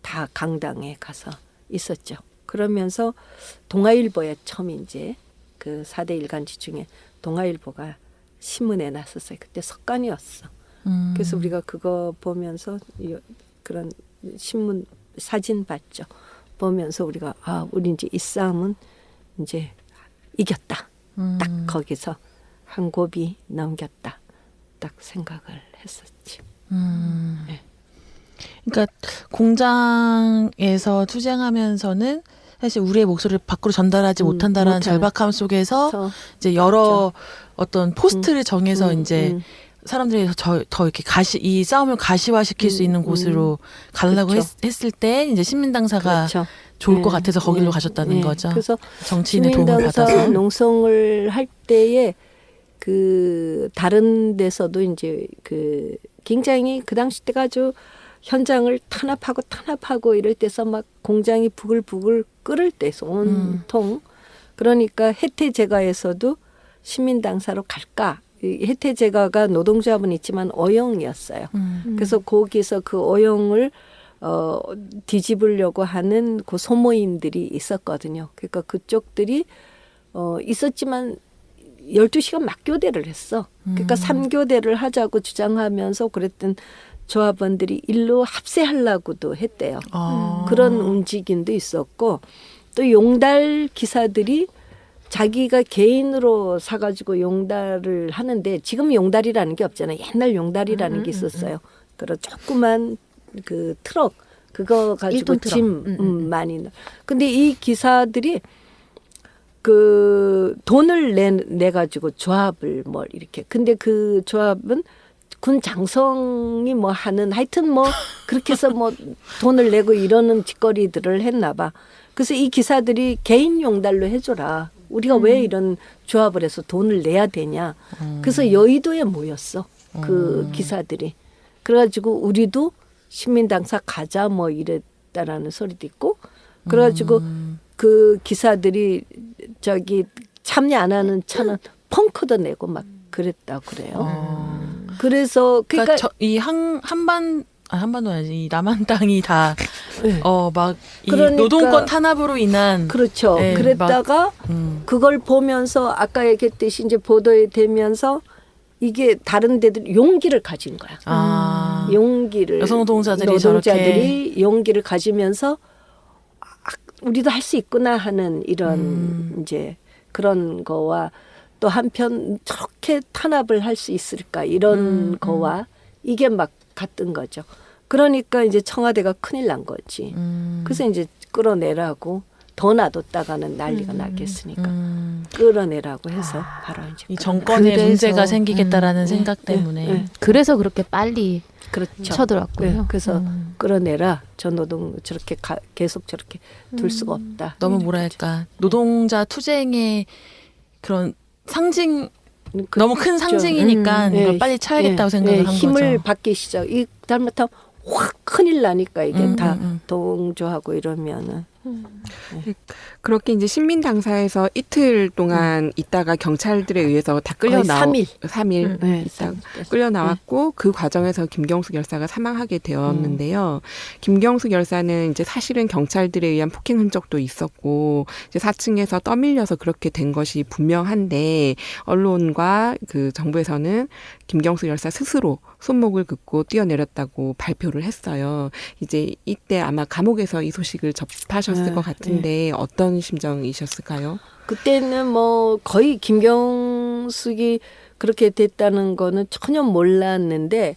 다 강당에 가서 있었죠. 그러면서 동아일보에 처음 이제 그 4대 일간지 중에 동아일보가 신문에 났었어요. 그때 석간이었어. 그래서 우리가 그거 보면서 그런 신문 사진 봤죠. 보면서 우리가 우리 이제 이 싸움은 이제 이겼다. 딱 거기서 한 곱이 넘겼다. 딱 생각을 했었지. 네. 그러니까 공장에서 투쟁하면서는 사실 우리의 목소리를 밖으로 전달하지 못한다라는 못하는. 절박함 속에서 그래서 이제 여러 어떤 포스트를 정해서 이제 사람들이 더 이렇게 이 싸움을 가시화시킬 수 있는 곳으로 가려고 그렇죠. 했을 때 이제 신민당사가 그렇죠. 좋을 것 네, 같아서 거기로 네, 가셨다는 네. 거죠. 그래서 정치인의 도움을 시민당사 받아서. 농성을 할 때에 그 다른 데서도 이제 그 굉장히 그 당시 때가 아주 현장을 탄압하고 이럴 때서 막 공장이 부글부글 끓을 때서 온통 그러니까 혜태제가에서도 시민당사로 갈까? 이 혜태제가가 노동조합은 있지만 어용이었어요. 그래서 거기서 그 어용을 뒤집으려고 하는 그 소모임들이 있었거든요. 그러니까 그쪽들이 있었지만 12시간 막교대를 했어. 그러니까 3교대를 하자고 주장하면서 그랬던 조합원들이 일로 합세하려고도 했대요. 그런 움직임도 있었고 또 용달 기사들이 자기가 개인으로 사가지고 용달을 하는데 지금 용달이라는 게 없잖아요. 옛날 용달이라는 게 있었어요. 그런 조그만 그 트럭 그거 가지고 1톤 트럭. 짐 많이 넣어. 근데 이 기사들이 그 돈을 내 가지고 조합을 뭐 이렇게 근데 그 조합은 군 장성이 뭐 하는 하여튼 뭐 그렇게 해서 뭐 돈을 내고 이러는 짓거리들을 했나 봐. 그래서 이 기사들이 개인 용달로 해줘라. 우리가 왜 이런 조합을 해서 돈을 내야 되냐. 그래서 여의도에 모였어. 그 기사들이. 그래가지고 우리도 신민당사 가자 뭐 이랬다라는 소리도 있고. 그래가지고 그 기사들이 저기 참여 안 하는 차는 펑크도 내고 막 그랬다고 그래요. 그래서 그러니까 그러니까 이 한반도 아니지 이 남한 땅이 다 네. 막 이 그러니까 노동권 탄압으로 인한 그렇죠. 네, 그랬다가 그걸 보면서 아까 얘기했듯이 이제 보도에 되면서 이게 다른 데들 용기를 가진 거야. 아. 용기를 여성 노동자들이 노동자들이 용기를 가지면서 우리도 할 수 있구나 하는 이런 이제 그런 거와 또 한편 저렇게 탄압을 할 수 있을까 이런 거와 이게 막 같은 거죠. 그러니까 이제 청와대가 큰일 난 거지. 그래서 이제 끌어내라고 더 놔뒀다가는 난리가 나겠으니까 끌어내라고 해서 바로 이제 이 정권에 그래서, 문제가 생기겠다라는 생각 네, 때문에 네. 그래서 그렇게 빨리 그렇죠. 쳐들었고요. 네, 그래서 끌어내라. 저 노동 저렇게 계속 저렇게 둘 수가 없다. 너무 뭐랄까 노동자 투쟁의 그런 상징 너무 큰 상징이니까 이걸 네, 빨리 차야겠다고 네, 생각을 네, 한 힘을 거죠. 받기 시작. 이 잘못하면 확 큰일 나니까 이게 다 음. 동조하고 이러면은 그렇게 이제 신민 당사에서 이틀 동안 있다가 경찰들에 의해서 다 끌려 거의 나오 3일. 3일 네, 있다 끌려 나왔고 그 과정에서 김경숙 열사가 사망하게 되었는데요. 김경숙 열사는 이제 사실은 경찰들에 의한 폭행 흔적도 있었고 이제 4층에서 떠밀려서 그렇게 된 것이 분명한데 언론과 그 정부에서는 김경숙 열사 스스로 손목을 긋고 뛰어내렸다고 발표를 했어요. 이제 이때 아마 감옥에서 이 소식을 접하셨을 것 같은데 어떤 심정이셨을까요? 그때는 뭐 거의 김경숙이 그렇게 됐다는 거는 전혀 몰랐는데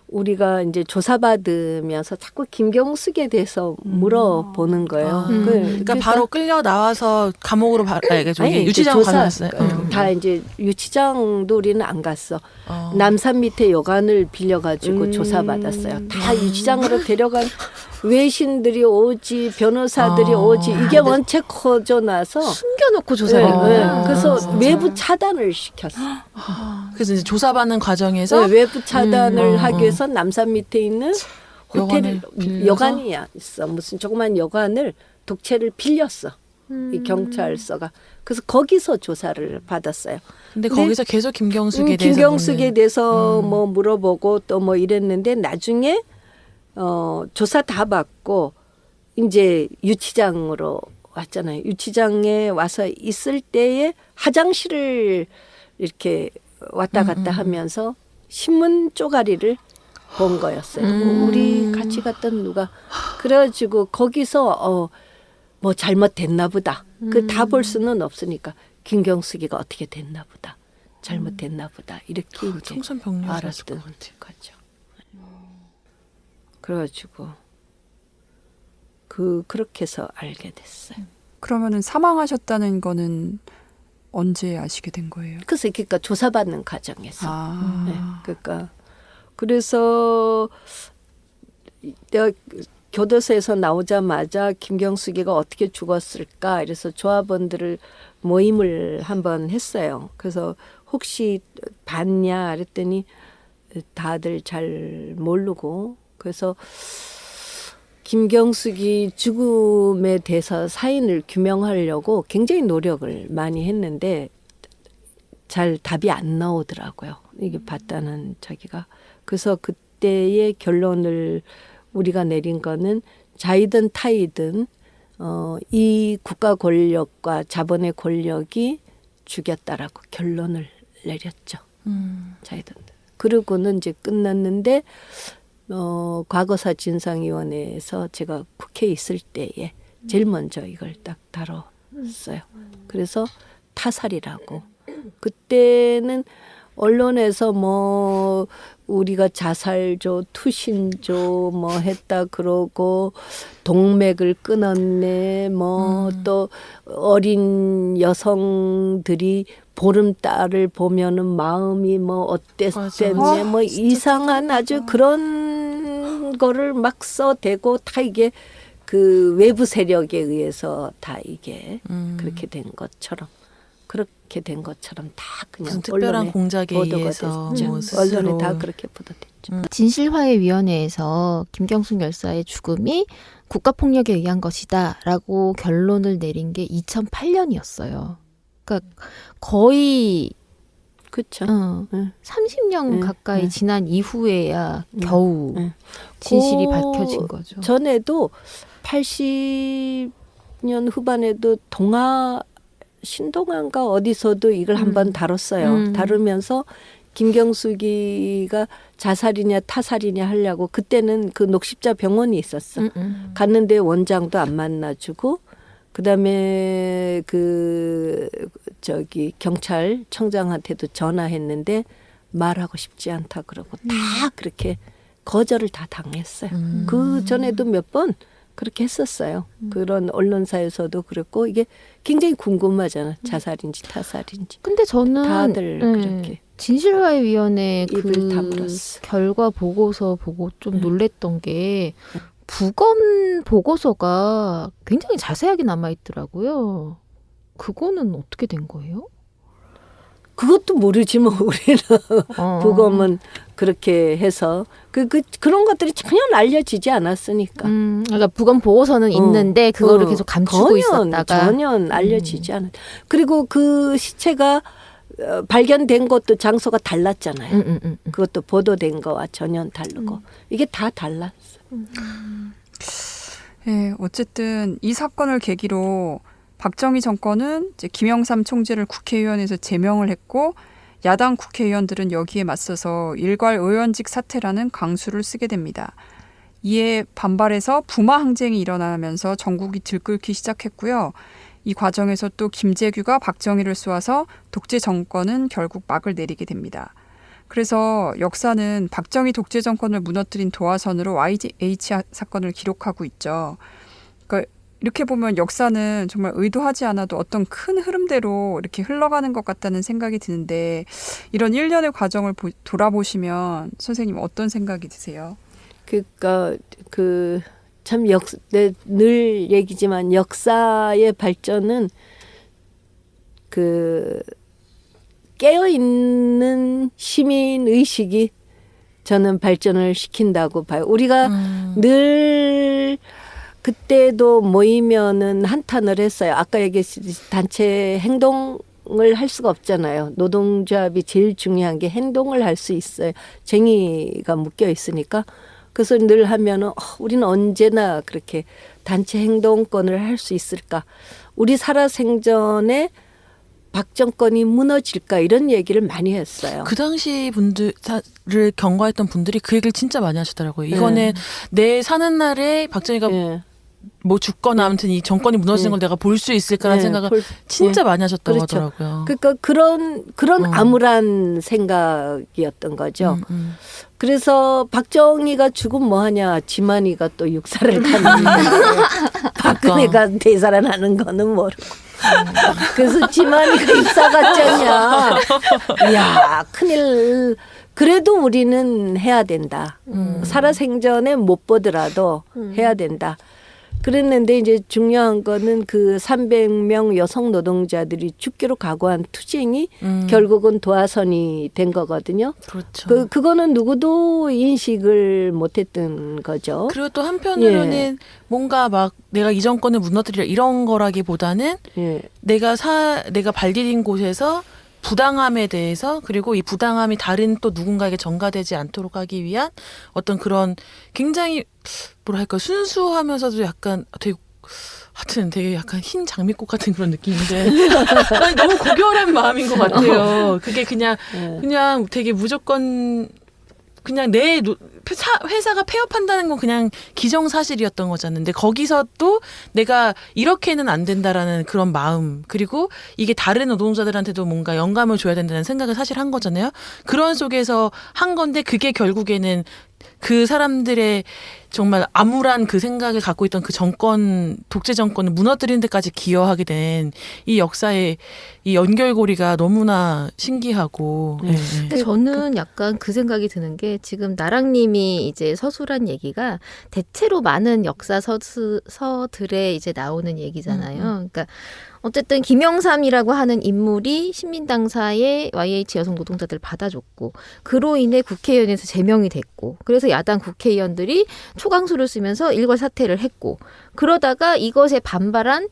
우리가 이제 조사받으면서 자꾸 김경숙에 대해서 물어보는 거예요. 그러니까 바로 끌려 나와서 감옥으로 아니, 유치장 이제 가셨어요. 다 이제 유치장도 우리는 안 갔어. 남산 밑에 여관을 빌려가지고 조사받았어요. 다 유치장으로 데려간 외신들이 오지 변호사들이 오지 이게 원체 커져나서 숨겨놓고 네, 조사했구나. 그래서 외부 차단을 시켰어. 그래서 이제 조사받는 과정에서 네, 외부 차단을 하기 위해서 남산 밑에 있는 호텔 여관을 빌려서? 여관이 있어. 무슨 조그만 여관을 독채를 빌렸어. 이 경찰서가. 그래서 거기서 조사를 받았어요. 근데 거기서 계속 김경숙에 대해서 김경숙에 대해서 뭐 물어보고 또 뭐 이랬는데 나중에 조사 다 받고 이제 유치장으로 왔잖아요. 유치장에 와서 있을 때에 화장실을 이렇게 왔다 갔다 하면서 신문 쪼가리를 본 거였어요. 우리 같이 갔던 누가 그래가지고 거기서 뭐 잘못됐나 보다. 그 다 볼 수는 없으니까 김경숙이가 어떻게 됐나 보다. 잘못됐나 보다. 이렇게 이제 청천벽력이었을 것 알았던 같아요. 거죠. 그래가지고 그렇게 해서 알게 됐어요. 그러면은 사망하셨다는 거는 언제 아시게 된 거예요? 그래서 그러니까 조사받는 과정에서. 아. 네, 그러니까 그래서 내가 교도소에서 나오자마자 김경숙이가 어떻게 죽었을까 이래서 조합원들을 모임을 한번 했어요. 그래서 혹시 봤냐 그랬더니 다들 잘 모르고 그래서 김경숙이 죽음에 대해서 사인을 규명하려고 굉장히 노력을 많이 했는데 잘 답이 안 나오더라고요. 이게 봤다는 자기가. 그래서 그때의 결론을 우리가 내린 거는 자이든 타이든 이 국가 권력과 자본의 권력이 죽였다라고 결론을 내렸죠. 자이든. 그러고는 이제 끝났는데 과거사 진상위원회에서 제가 국회에 있을 때에 제일 먼저 이걸 딱 다뤘어요. 그래서 타살이라고. 그때는 언론에서 뭐 우리가 자살조, 투신조 뭐 했다 그러고 동맥을 끊었네 뭐 또 어린 여성들이 보름달을 보면은 마음이 뭐 어땠었네 뭐 이상한 아주 그런 거를 막 써대고 다 이게 그 외부 세력에 의해서 다 이게 그렇게 된 것처럼 다 그냥 무슨 특별한 언론에 공작에 보도가 의해서 됐죠. 뭐 스스로. 언론에 다 그렇게 보도됐죠. 진실화해위원회에서 김경숙 열사의 죽음이 국가폭력에 의한 것이다라고 결론을 내린 게 2008년이었어요. 그러니까 거의 그렇죠. 30년 가까이 네. 지난 이후에야 겨우 네. 진실이 그 밝혀진 거죠. 전에도 80년 후반에도 신동아인가 어디서도 이걸 한번 다뤘어요. 다루면서 김경숙이가 자살이냐 타살이냐 하려고 그때는 그 녹십자 병원이 있었어. 갔는데 원장도 안 만나주고 그다음에 그 저기 경찰청장한테도 전화했는데 말하고 싶지 않다 그러고 다 그렇게 거절을 다 당했어요. 그 전에도 몇 번 그렇게 했었어요. 그런 언론사에서도 그랬고 이게 굉장히 궁금하잖아. 자살인지 타살인지. 근데 저는 다들 그렇게 진실화해위원회 입을 그 다물었어. 결과 보고서 보고 좀 놀랬던 게 부검 보고서가 굉장히 자세하게 남아 있더라고요. 그거는 어떻게 된 거예요? 그것도 모르지 뭐 우리는 부검은 그렇게 해서 그런 것들이 전혀 알려지지 않았으니까. 그러니까 부검 보고서는 있는데 그거를 계속 감추고 있었다가 전혀 알려지지 않았. 그리고 그 시체가 발견된 것도 장소가 달랐잖아요. 그것도 보도된 거와 전혀 다르고 이게 다 달랐어. 예, 어쨌든 이 사건을 계기로 박정희 정권은 이제 김영삼 총재를 국회의원에서 제명을 했고 야당 국회의원들은 여기에 맞서서 일괄 의원직 사퇴라는 강수를 쓰게 됩니다. 이에 반발해서 부마 항쟁이 일어나면서 전국이 들끓기 시작했고요. 이 과정에서 또 김재규가 박정희를 쏘아서 독재 정권은 결국 막을 내리게 됩니다. 그래서 역사는 박정희 독재 정권을 무너뜨린 도화선으로 YH 사건을 기록하고 있죠. 그러니까 이렇게 보면 역사는 정말 의도하지 않아도 어떤 큰 흐름대로 이렇게 흘러가는 것 같다는 생각이 드는데 이런 일련의 과정을 돌아보시면 선생님 어떤 생각이 드세요? 그러니까 참 늘 얘기지만 역사의 발전은 깨어있는 시민 의식이 저는 발전을 시킨다고 봐요. 우리가 늘 그때도 모이면은 한탄을 했어요. 아까 얘기했듯이 단체 행동을 할 수가 없잖아요. 노동조합이 제일 중요한 게 행동을 할 수 있어요. 쟁의가 묶여 있으니까. 그래서 늘 하면은 우리는 언제나 그렇게 단체 행동권을 할 수 있을까? 우리 살아생전에 박 정권이 무너질까 이런 얘기를 많이 했어요. 그 당시 분들을 경과했던 분들이 그 얘기를 진짜 많이 하시더라고요. 이거는 내 사는 날에 박정희가 예. 뭐 죽거나 아무튼 이 정권이 무너지는 걸 내가 볼 수 있을까라는 생각을 진짜 많이 하셨다고 그렇죠. 하더라고요. 그러니까 그런 암울한 생각이었던 거죠. 그래서 박정희가 죽으면 뭐하냐. 지만이가 또 육사를 갔는데 박근혜가 되살아나는 거는 모르고. 그래서 지만이가 육사 갔잖냐. 이야 큰일. 그래도 우리는 해야 된다. 살아생전에 못 보더라도 해야 된다. 그랬는데 이제 중요한 거는 그 300명 여성 노동자들이 죽기로 각오한 투쟁이 결국은 도화선이 된 거거든요. 그렇죠. 그거는 누구도 인식을 못했던 거죠. 그리고 또 한편으로는 뭔가 막 내가 이 정권을 무너뜨리려 이런 거라기보다는 예. 내가 발디딘 곳에서 부당함에 대해서 그리고 이 부당함이 다른 또 누군가에게 전가되지 않도록 하기 위한 어떤 그런 굉장히 뭐랄까 순수하면서도 약간 되게 약간 흰 장미꽃 같은 그런 느낌인데 아니, 너무 고결한 마음인 것 같아요. 그게 그냥 되게 무조건 그냥 내 회사가 폐업한다는 건 그냥 기정사실이었던 거잖아요. 근데 거기서 또 내가 이렇게는 안 된다라는 그런 마음 그리고 이게 다른 노동자들한테도 뭔가 영감을 줘야 된다는 생각을 사실 한 거잖아요. 그런 속에서 한 건데 그게 결국에는 그 사람들의 정말 암울한 그 생각을 갖고 있던 그 독재 정권을 무너뜨리는 데까지 기여하게 된 이 역사의 이 연결고리가 너무나 신기하고. 네. 근데 저는 약간 그 생각이 드는 게 지금 나랑님이 이제 서술한 얘기가 대체로 많은 역사 서들에 이제 나오는 얘기잖아요. 그러니까 어쨌든 김영삼이라고 하는 인물이 신민당사의 YH 여성 노동자들 받아줬고 그로 인해 국회의원에서 제명이 됐고 그래서 야당 국회의원들이 초강수를 쓰면서 일괄 사퇴를 했고 그러다가 이것에 반발한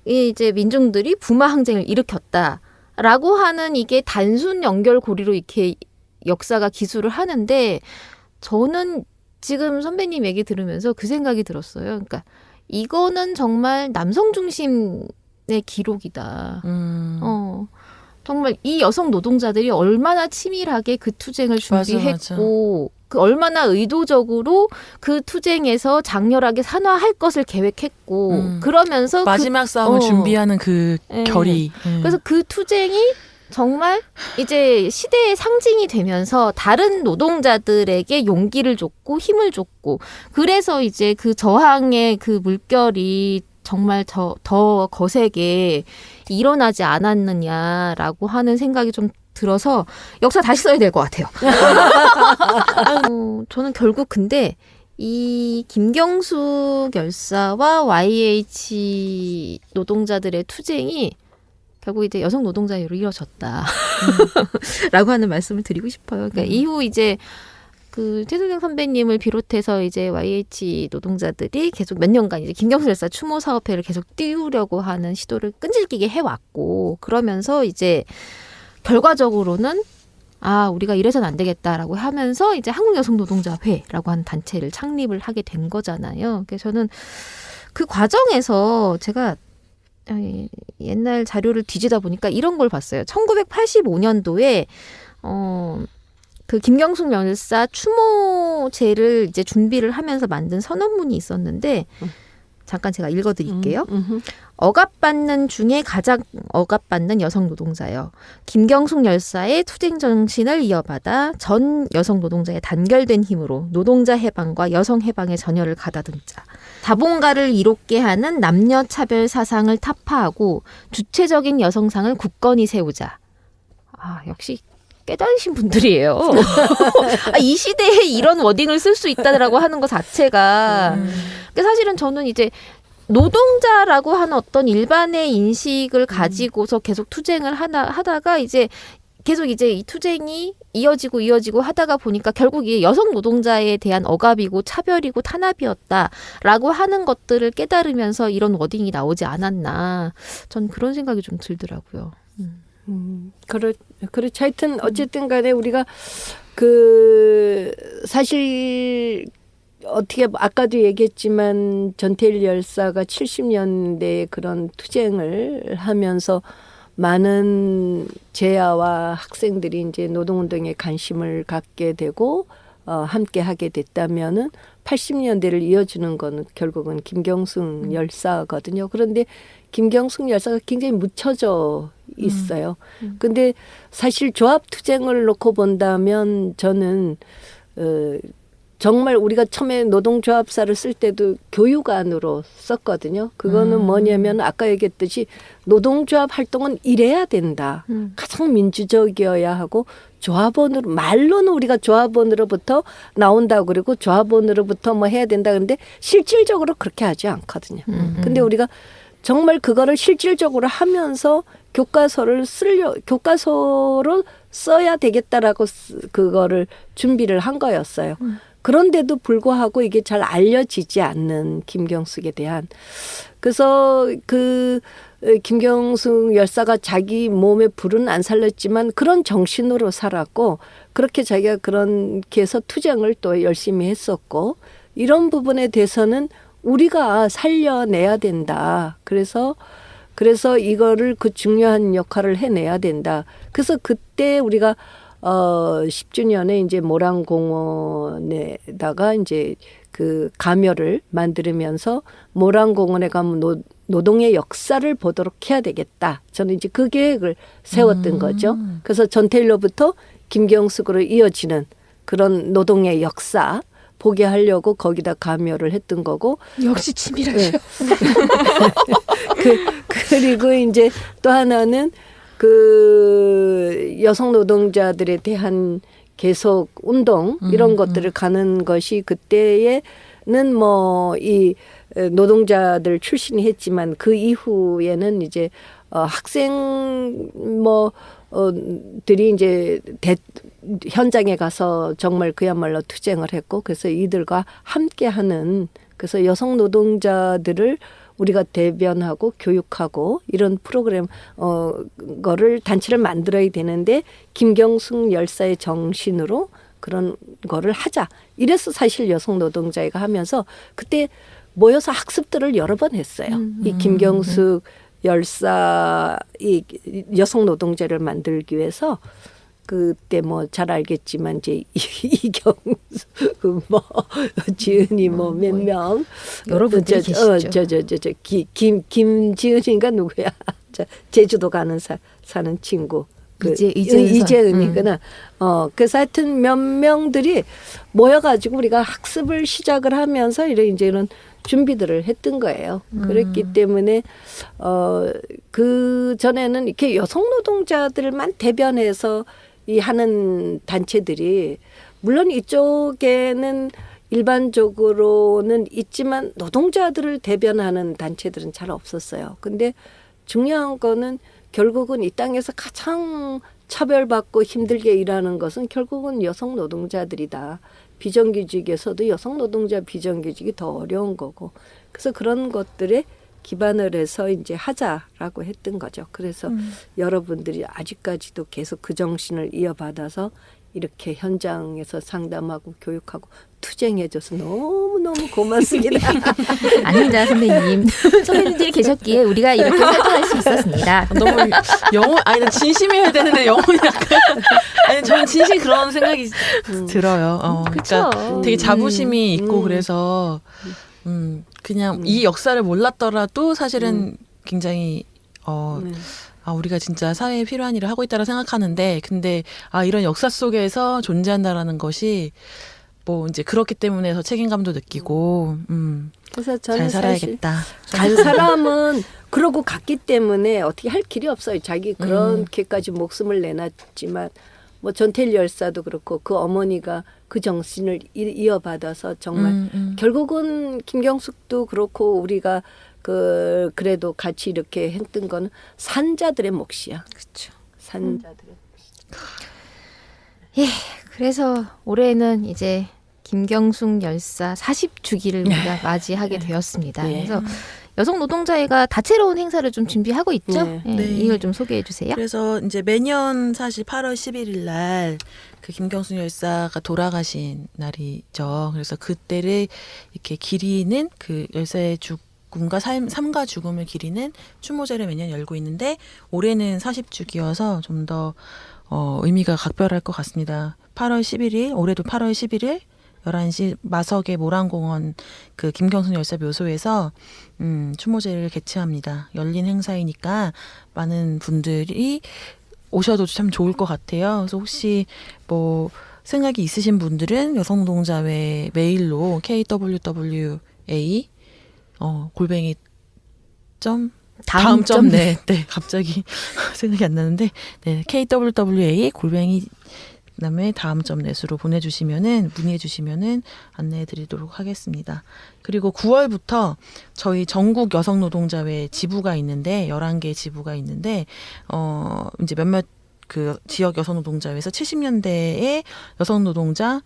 이제 민중들이 부마 항쟁을 일으켰다라고 하는 이게 단순 연결고리로 이렇게 역사가 기술을 하는데 저는 지금 선배님 얘기 들으면서 그 생각이 들었어요. 그러니까 이거는 정말 남성 중심의 기록이다. 정말 이 여성 노동자들이 얼마나 치밀하게 그 투쟁을 맞아, 준비했고 그 얼마나 의도적으로 그 투쟁에서 장렬하게 산화할 것을 계획했고 그러면서 마지막 싸움을 준비하는 그 예. 결의. 그래서 그 투쟁이 정말 이제 시대의 상징이 되면서 다른 노동자들에게 용기를 줬고 힘을 줬고 그래서 이제 그 저항의 그 물결이 정말 더 거세게 일어나지 않았느냐라고 하는 생각이 좀 들어서 역사 다시 써야 될 것 같아요. 저는 결국 근데 이 김경숙 열사와 YH 노동자들의 투쟁이 결국 이제 여성 노동자로 이어졌다. 라고 하는 말씀을 드리고 싶어요. 그러니까 이후 이제 그 최순경 선배님을 비롯해서 이제 YH 노동자들이 계속 몇 년간 이제 김경수 열사 추모 사업회를 계속 띄우려고 하는 시도를 끈질기게 해왔고 그러면서 이제 결과적으로는 우리가 이래서는 안 되겠다라고 하면서 이제 한국여성노동자회라고 하는 단체를 창립을 하게 된 거잖아요. 그래서 저는 그 과정에서 제가 옛날 자료를 뒤지다 보니까 이런 걸 봤어요. 1985년도에 그 김경숙 열사 추모제를 이제 준비를 하면서 만든 선언문이 있었는데 잠깐 제가 읽어드릴게요. 억압받는 중에 가장 억압받는 여성 노동자여. 김경숙 열사의 투쟁 정신을 이어받아 전 여성 노동자의 단결된 힘으로 노동자 해방과 여성 해방의 전열을 가다듬자. 자본가를 이롭게 하는 남녀 차별 사상을 타파하고 주체적인 여성상을 굳건히 세우자. 역시 깨달으신 분들이에요. 이 시대에 이런 워딩을 쓸 수 있다라고 하는 것 자체가 사실은 저는 이제 노동자라고 하는 어떤 일반의 인식을 가지고서 계속 투쟁을 하다가 이제 계속 이제 이 투쟁이 이어지고 하다가 보니까 결국 이 여성 노동자에 대한 억압이고 차별이고 탄압이었다라고 하는 것들을 깨달으면서 이런 워딩이 나오지 않았나. 전 그런 생각이 좀 들더라고요. 그렇죠. 하여튼 어쨌든 간에 우리가 사실 어떻게 아까도 얘기했지만 전태일 열사가 70년대에 그런 투쟁을 하면서 많은 제야와 학생들이 이제 노동운동에 관심을 갖게 되고 함께 하게 됐다면은 80년대를 이어주는 거는 결국은 김경숙 열사거든요. 그런데 김경숙 열사가 굉장히 묻혀져 있어요. 근데 사실 조합 투쟁을 놓고 본다면 저는 정말 우리가 처음에 노동조합사를 쓸 때도 교육안으로 썼거든요. 그거는 뭐냐면 아까 얘기했듯이 노동조합 활동은 이래야 된다. 가장 민주적이어야 하고 조합원으로 말로는 우리가 조합원으로부터 나온다고 그러고 조합원으로부터 뭐 해야 된다. 근데 실질적으로 그렇게 하지 않거든요. 근데 우리가 정말 그거를 실질적으로 하면서 교과서로 써야 되겠다라고 그거를 준비를 한 거였어요. 그런데도 불구하고 이게 잘 알려지지 않는 김경숙에 대한. 그래서 김경숙 열사가 자기 몸에 불은 안 살렸지만 그런 정신으로 살았고 그렇게 자기가 그렇게 해서 투쟁을 또 열심히 했었고 이런 부분에 대해서는 우리가 살려내야 된다. 그래서 이거를 그 중요한 역할을 해내야 된다. 그래서 그때 우리가 10주년에 이제 모란공원에다가 이제 그 가묘를 만들면서 모란공원에 가면 노동의 역사를 보도록 해야 되겠다. 저는 이제 그 계획을 세웠던 거죠. 그래서 전태일로부터 김경숙으로 이어지는 그런 노동의 역사 보게 하려고 거기다 가묘를 했던 거고. 역시 치밀하죠. 네. 그리고 이제 또 하나는 그 여성 노동자들에 대한 계속 운동 이런 것들을 가는 것이 그때에는 뭐 이 노동자들 출신이 했지만 그 이후에는 이제 학생 들이 이제 현장에 가서 정말 그야말로 투쟁을 했고 그래서 이들과 함께하는 그래서 여성 노동자들을 우리가 대변하고 교육하고 이런 프로그램 거를 단체를 만들어야 되는데 김경숙 열사의 정신으로 그런 거를 하자. 이래서 사실 여성 노동자회가 하면서 그때 모여서 학습들을 여러 번 했어요. 이 김경숙 열사 이 여성 노동자를 만들기 위해서 그때 뭐 잘 알겠지만 이제 이경수 뭐 지은이 뭐 몇 명 여러 분들이 계시죠. 김지은인가 누구야? 제주도 가는 사는 친구. 이재은이구나. 그래서 하여튼 몇 명들이 모여가지고 우리가 학습을 시작을 하면서 이런 준비들을 했던 거예요. 그랬기 때문에 그 전에는 이렇게 여성 노동자들만 대변해서 이 하는 단체들이 물론 이쪽에는 일반적으로는 있지만 노동자들을 대변하는 단체들은 잘 없었어요. 근데 중요한 거는 결국은 이 땅에서 가장 차별받고 힘들게 일하는 것은 결국은 여성 노동자들이다. 비정규직에서도 여성 노동자 비정규직이 더 어려운 거고. 그래서 그런 것들에 기반을 해서 이제 하자라고 했던 거죠. 그래서 여러분들이 아직까지도 계속 그 정신을 이어받아서 이렇게 현장에서 상담하고 교육하고 투쟁해줘서 너무너무 고맙습니다. 아닙니다, 선배님. 선배님들이 계셨기에 우리가 이렇게 활동할 수 있었습니다. 너무 아니 나 진심이어야 되는데 영혼이 약간 아니 저는 진심 그런 생각이 들어요. 그쵸. 그러니까 되게 자부심이 있고 그래서 그냥 이 역사를 몰랐더라도 사실은 굉장히 우리가 진짜 사회에 필요한 일을 하고 있다고 생각하는데, 근데 이런 역사 속에서 존재한다라는 것이 뭐 이제 그렇기 때문에 더 책임감도 느끼고 그래서 저는 잘 살아야겠다. 간 사람은 그러고 갔기 때문에 어떻게 할 길이 없어요. 자기 그렇게까지 목숨을 내놨지만 뭐 전태일 열사도 그렇고 그 어머니가 그 정신을 이어받아서 정말 결국은 김경숙도 그렇고 우리가 그래도 같이 이렇게 했던 거는 산자들의 몫이야. 그렇죠. 산자들의. 예, 그래서 올해는 이제 김경숙 열사 40주기를 우리가 맞이하게 되었습니다. 네. 그래서 여성 노동자회가 다채로운 행사를 좀 준비하고 있죠. 네. 예, 네. 이걸 좀 소개해 주세요. 그래서 이제 매년 사실 8월 11일 날 그 김경숙 열사가 돌아가신 날이죠. 그래서 그때를 이렇게 기리는 그 열사의 죽음과 삶과 죽음을 기리는 추모제를 매년 열고 있는데 올해는 40주기여서 좀 더 의미가 각별할 것 같습니다. 8월 11일 올해도 8월 11일 11시 마석의 모란공원 그 김경숙 열사 묘소에서 추모제를 개최합니다. 열린 행사이니까 많은 분들이 오셔도 참 좋을 것 같아요. 그래서 혹시 뭐 생각이 있으신 분들은 여성노동자회 메일로 kwwa 골뱅이 다음 점 네 갑자기 생각이 안 나는데 네 kwwa 골뱅이 그다음에 다음 점 넷으로 보내주시면은 문의해주시면은 안내해드리도록 하겠습니다. 그리고 9월부터 저희 전국 여성노동자회 지부가 있는데 11개 지부가 있는데 이제 몇몇 그 지역 여성노동자회에서 70년대의 여성노동자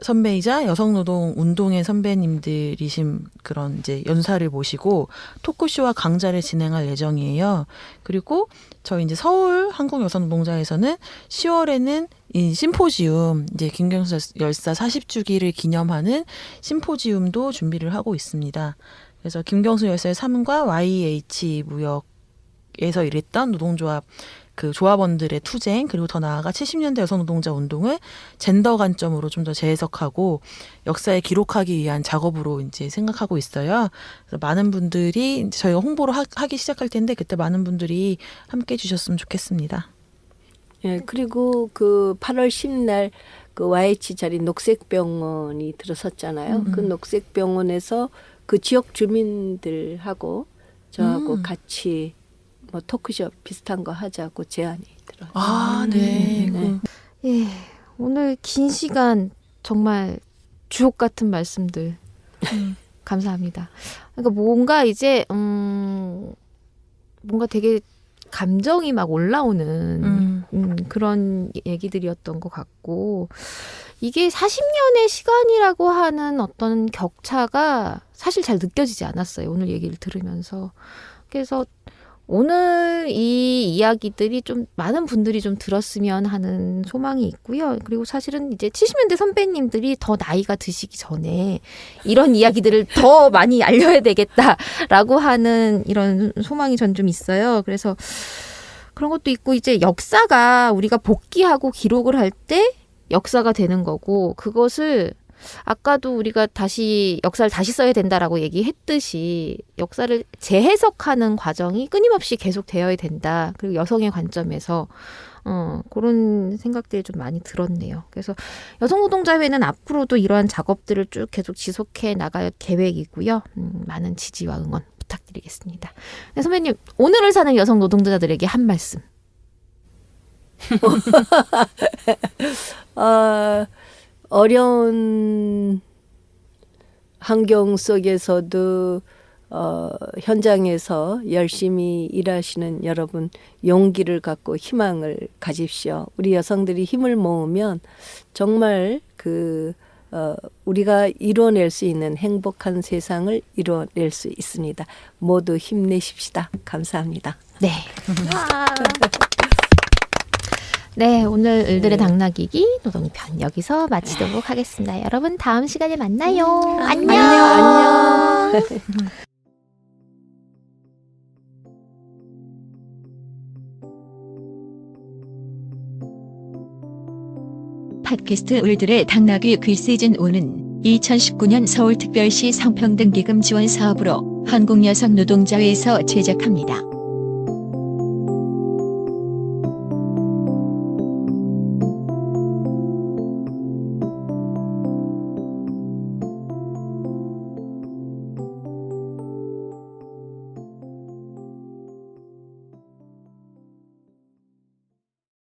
선배이자 여성노동 운동의 선배님들이신 그런 이제 연사를 모시고 토크쇼와 강좌를 진행할 예정이에요. 그리고 저희 이제 서울 한국여성노동자에서는 10월에는 이 심포지움, 이제 김경숙 열사 40주기를 기념하는 심포지움도 준비를 하고 있습니다. 그래서 김경숙 열사의 삶과 YH 무역에서 일했던 노동조합 그 조합원들의 투쟁 그리고 더 나아가 70년대 여성노동자 운동을 젠더 관점으로 좀 더 재해석하고 역사에 기록하기 위한 작업으로 이제 생각하고 있어요. 그래서 많은 분들이 이제 저희가 홍보를 하기 시작할 텐데 그때 많은 분들이 함께 해주셨으면 좋겠습니다. 예, 그리고 그 8월 10날 그 YH 자리 녹색병원이 들어섰잖아요. 그 녹색병원에서 그 지역 주민들하고 저하고 같이 뭐 토크쇼 비슷한 거 하자고 제안이 들어요. 네. 예, 오늘 긴 시간 정말 주옥 같은 말씀들 감사합니다. 그러니까 뭔가 이제 뭔가 되게 감정이 막 올라오는 그런 얘기들이었던 것 같고 이게 40년의 시간이라고 하는 어떤 격차가 사실 잘 느껴지지 않았어요. 오늘 얘기를 들으면서. 그래서 오늘 이 이야기들이 좀 많은 분들이 좀 들었으면 하는 소망이 있고요. 그리고 사실은 이제 70년대 선배님들이 더 나이가 드시기 전에 이런 이야기들을 더 많이 알려야 되겠다라고 하는 이런 소망이 전 좀 있어요. 그래서 그런 것도 있고 이제 역사가 우리가 복기하고 기록을 할 때 역사가 되는 거고 그것을 아까도 우리가 역사를 다시 써야 된다라고 얘기했듯이 역사를 재해석하는 과정이 끊임없이 계속 되어야 된다. 그리고 여성의 관점에서 그런 생각들이 좀 많이 들었네요. 그래서 여성노동자회는 앞으로도 이러한 작업들을 쭉 계속 지속해 나갈 계획이고요. 많은 지지와 응원 부탁드리겠습니다. 네, 선배님, 오늘을 사는 여성 노동자들에게 한 말씀. 어려운 환경 속에서도 현장에서 열심히 일하시는 여러분 용기를 갖고 희망을 가집시오. 우리 여성들이 힘을 모으면 정말 우리가 이뤄낼 수 있는 행복한 세상을 이뤄낼 수 있습니다. 모두 힘내십시다. 감사합니다. 네. 네, 오늘 을들의 당나귀기 노동편 여기서 마치도록 하겠습니다. 여러분 다음 시간에 만나요. 안녕. 안녕. 팟캐스트 을들의 당나귀 귀 시즌 5는 2019년 서울특별시 성평등기금 지원 사업으로 한국여성노동자회에서 제작합니다.